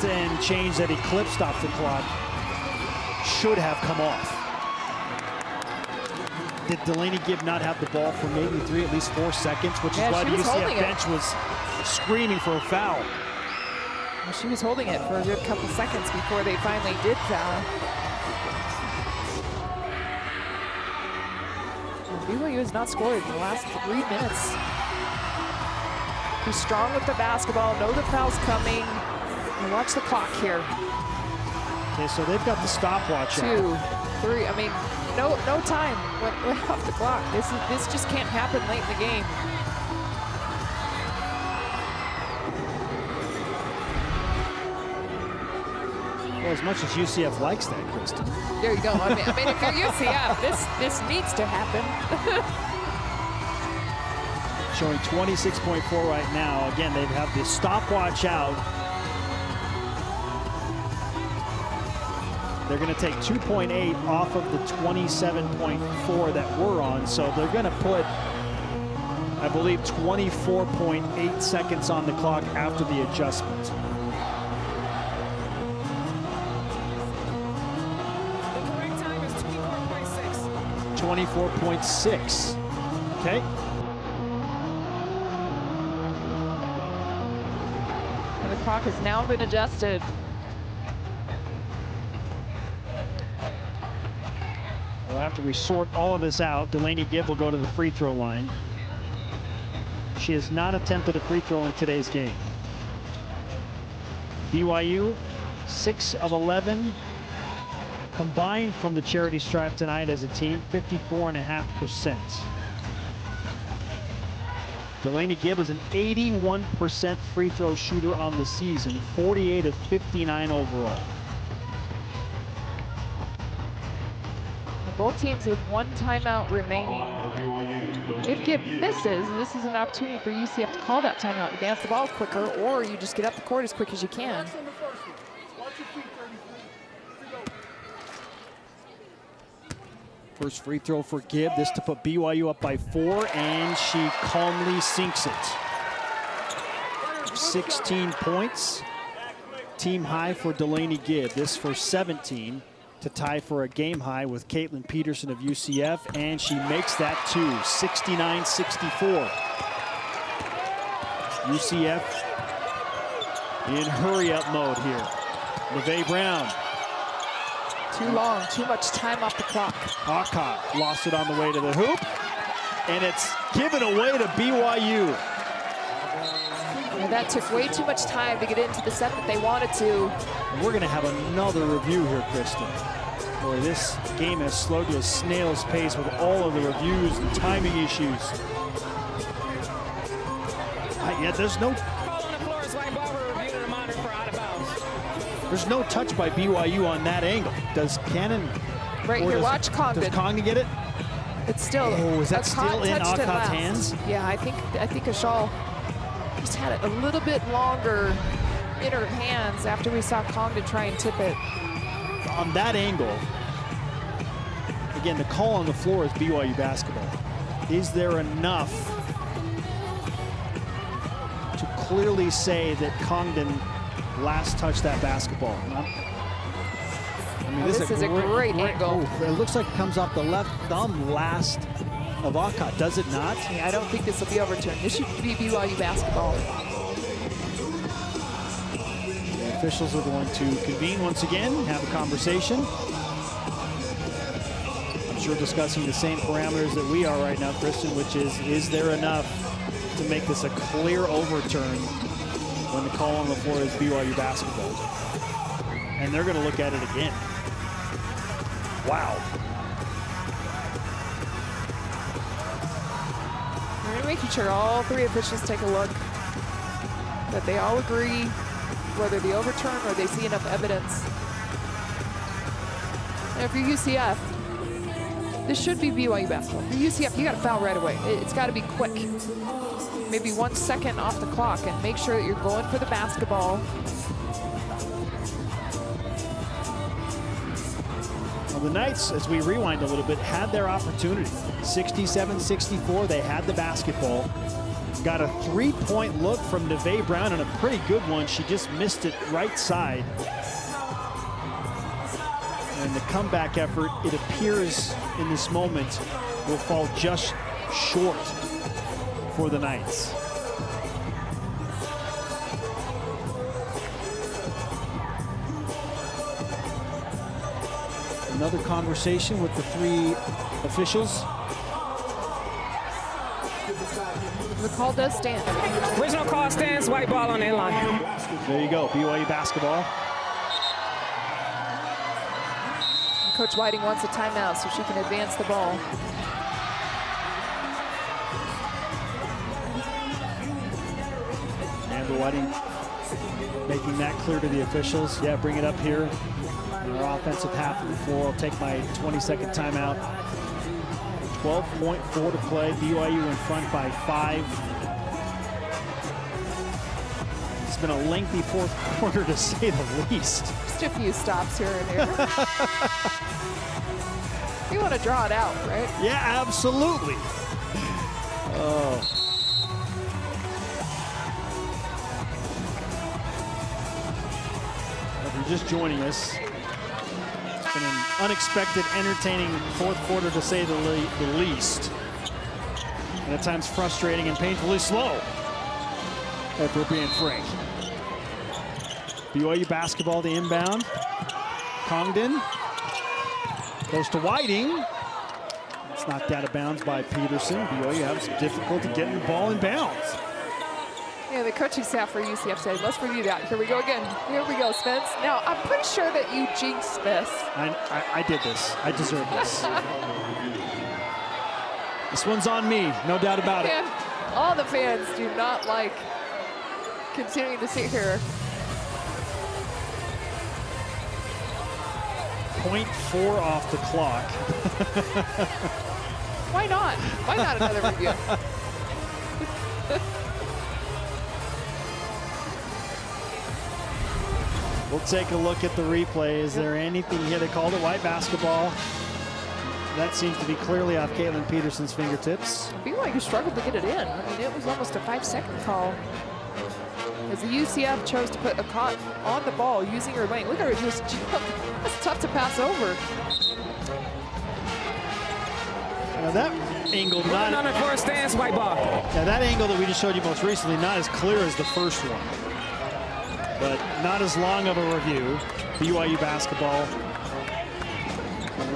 A: and change that eclipsed off the clock should have come off. Did Delaney Gibb not have the ball for maybe at least 4 seconds, which is why the UCF bench was screaming for a foul.
B: Well, she was holding it for a good couple seconds before they finally did foul. BYU has not scored in the last 3 minutes. Be strong with the basketball, know the foul's coming, and watch the clock here.
A: Okay, so they've got the stopwatch
B: 2, 3, I mean, no time went off the clock. This just can't happen late in the game.
A: Well, as much as UCF likes that, Kristen.
B: There you go. I mean, if you're UCF, this needs to happen.
A: Showing 26.4 right now. Again, they have the stopwatch out. They're going to take 2.8 off of the 27.4 that we're on, so they're going to put, I believe, 24.8 seconds on the clock after the adjustment.
D: The correct time is 24.6.
A: 24.6. Okay.
B: And the clock has now been adjusted.
A: Well, after we sort all of this out, Delaney Gibb will go to the free throw line. She has not attempted a free throw in today's game. BYU, 6 of 11 combined from the charity stripe tonight as a team, 54.5%. Delaney Gibb is an 81% free throw shooter on the season, 48 of 59 overall.
B: Both teams with 1 timeout remaining. If Gibb misses, this is an opportunity for UCF to call that timeout, advance the ball quicker, or you just get up the court as quick as you can.
A: First free throw for Gibb, this to put BYU up by 4, and she calmly sinks it. 16 points, team high for Delaney Gibb. This for 17 to tie for a game high with Caitlin Peterson of UCF, and she makes that too, 69-64. UCF in hurry-up mode here. LeVay Brown.
B: Too long, too much time off the clock.
A: Alcott lost it on the way to the hoop. and it's given away to BYU.
B: And that took way too much time to get into the set that they wanted to.
A: We're going to have another review here, Kristen. Boy, this game has slowed to a snail's pace with all of the reviews and timing issues. Yeah, there's no... There's no touch by BYU on that angle. Does Cannon...
B: Right here, watch Congdon.
A: Does Congdon get it?
B: It's still...
A: Oh, is that still in Alcott's hands?
B: Yeah, I think Ashall just had it a little bit longer in her hands after we saw Congdon try and tip it.
A: On that angle, again, the call on the floor is BYU basketball. Is there enough to clearly say that Congdon last touched that basketball? I mean,
B: this is a great angle.
A: Oh, it looks like it comes off the left thumb last of Alcott, does it not?
B: Yeah, I don't think this will be overturned. This should be BYU basketball.
A: The officials are going to convene once again, have a conversation. I'm sure discussing the same parameters that we are right now, Kristen, which is there enough to make this a clear overturn when the call on the floor is BYU basketball? And they're going to look at it again. Wow.
B: We're making sure all three officials take a look, that they all agree whether they overturn or they see enough evidence. And if you're UCF, this should be BYU basketball. For UCF, you got to foul right away. It's got to be quick. Maybe 1 second off the clock and make sure that you're going for the basketball.
A: Well, the Knights, as we rewind a little bit, had their opportunity. 67-64, they had the basketball. Got a three-point look from Neve Brown and a pretty good one. She just missed it right side. And the comeback effort, it appears in this moment, will fall just short for the Knights. Another conversation with the three officials.
B: The call does stand.
D: Original call stands, white ball on that line.
A: There you go, BYU basketball.
B: Coach Whiting wants a timeout so she can advance the ball.
A: Amber Whiting making that clear to the officials. Yeah, bring it up here. In our offensive half of the floor. I'll take my 20-second timeout. 12.4 to play. BYU in front by 5. It's been a lengthy fourth quarter to say the least.
B: Just a few stops here and there. You want to draw it out, right?
A: Yeah, absolutely. Oh. If you're just joining us, it's been an unexpected, entertaining fourth quarter to say the least. And at times frustrating and painfully slow, if we're being frank. BYU basketball to inbound. Congdon goes to Whiting. It's knocked out of bounds by Peterson. BYU having some difficulty getting the ball in bounds.
B: Yeah, the coaching staff for UCF said, let's review that. Here we go again. Here we go, Spence. Now, I'm pretty sure that you jinxed this.
A: I did this. I deserve this. This one's on me, no doubt about it.
B: All the fans do not like continuing to sit here.
A: 0.4 off the clock.
B: Why not? Why not another review?
A: We'll take a look at the replay. Is there anything here? They called it white basketball. That seems to be clearly off Caitlin Peterson's fingertips.
B: BYU struggled to get it in. I mean, it was almost a 5-second call. As the UCF chose to put Akot on the ball using her length. Look at her just jump. That's tough to pass over.
A: Now that angle, not
D: on the floor stands, white ball.
A: Now that angle that we just showed you most recently, not as clear as the first one, but not as long of a review. BYU basketball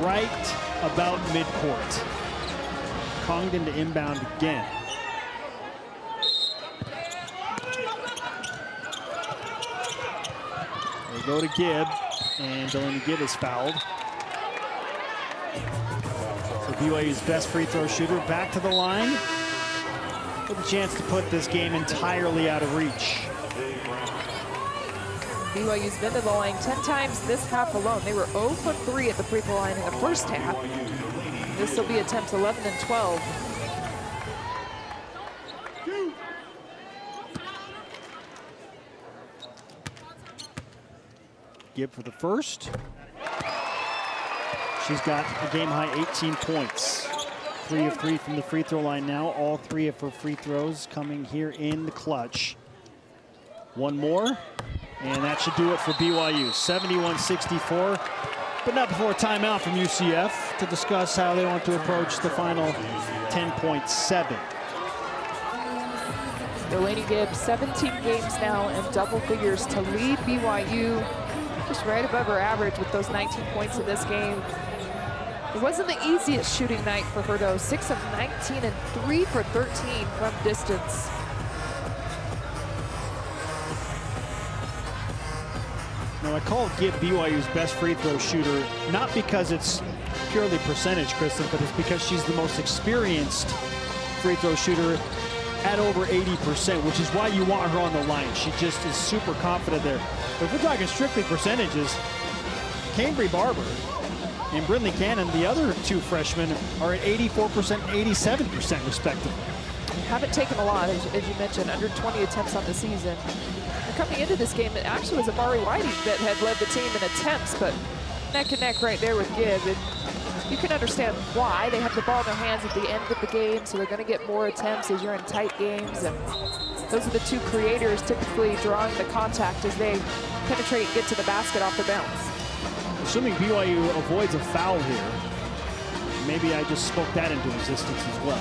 A: right about midcourt. Congdon to inbound again. They go to Gibb, and Delaney Gibb is fouled. So BYU's best free throw shooter back to the line with a chance to put this game entirely out of reach.
B: BYU's been to the line 10 times this half alone. They were 0 for 3 at the free throw line in the first half. This will be attempts 11 and 12.
A: Gibb for the first. She's got a game-high 18 points. 3 of 3 from the free throw line now. All 3 of her free throws coming here in the clutch. One more, and that should do it for BYU. 71-64, but not before a timeout from UCF to discuss how they want to approach the final 10.7.
B: Delaney Gibb, 17 games now in double figures to lead BYU just right above her average with those 19 points in this game. It wasn't the easiest shooting night for her though. 6 of 19 and 3 for 13 from distance.
A: Now, I call Gibb BYU's best free throw shooter, not because it's purely percentage, Kristen, but it's because she's the most experienced free throw shooter at over 80%, which is why you want her on the line. She just is super confident there. But if we're talking strictly percentages, Cambry Barber and Brindley Cannon, the other 2 freshmen, are at 84% and 87% respectively.
B: Haven't taken a lot, as you mentioned, under 20 attempts on the season. And coming into this game, it actually was Amari Whiting that had led the team in attempts, but neck and neck right there with Gibb. And you can understand why. They have the ball in their hands at the end of the game, so they're going to get more attempts as you're in tight games. And those are the 2 creators typically drawing the contact as they penetrate and get to the basket off the bounce.
A: Assuming BYU avoids a foul here, maybe I just spoke that into existence as well.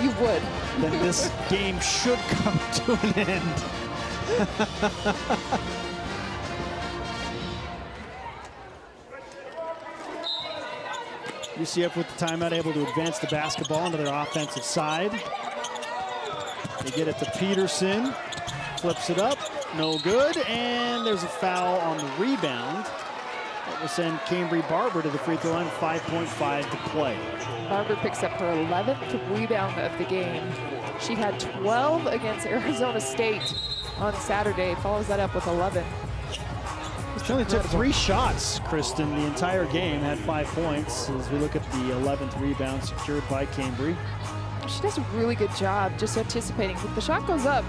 B: You would.
A: Then this game should come to an end. UCF with the timeout, able to advance the basketball into their offensive side. They get it to Peterson, flips it up, no good, and there's a foul on the rebound. That will send Cambry Barber to the free throw line, 5.5 to play.
B: Barber picks up her 11th rebound of the game. She had 12 against Arizona State on Saturday, follows that up with 11.
A: She only took 3 shots, Kristen, the entire game, had 5 points as we look at the 11th rebound secured by Cambry.
B: She does a really good job just anticipating. If the shot goes up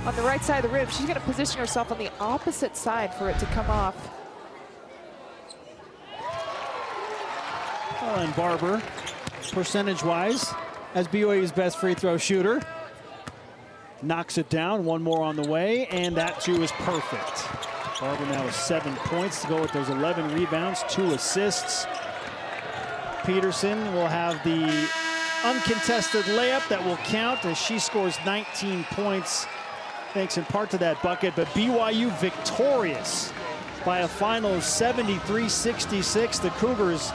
B: on the right side of the rim, she's going to position herself on the opposite side for it to come off.
A: Well, and Barber, percentage-wise, as BYU's best free throw shooter, knocks it down. One more on the way, and that too is perfect. Barber now with 7 points to go with those 11 rebounds, 2 assists. Peterson will have the uncontested layup that will count as she scores 19 points, thanks in part to that bucket. But BYU victorious by a final of 73-66. The Cougars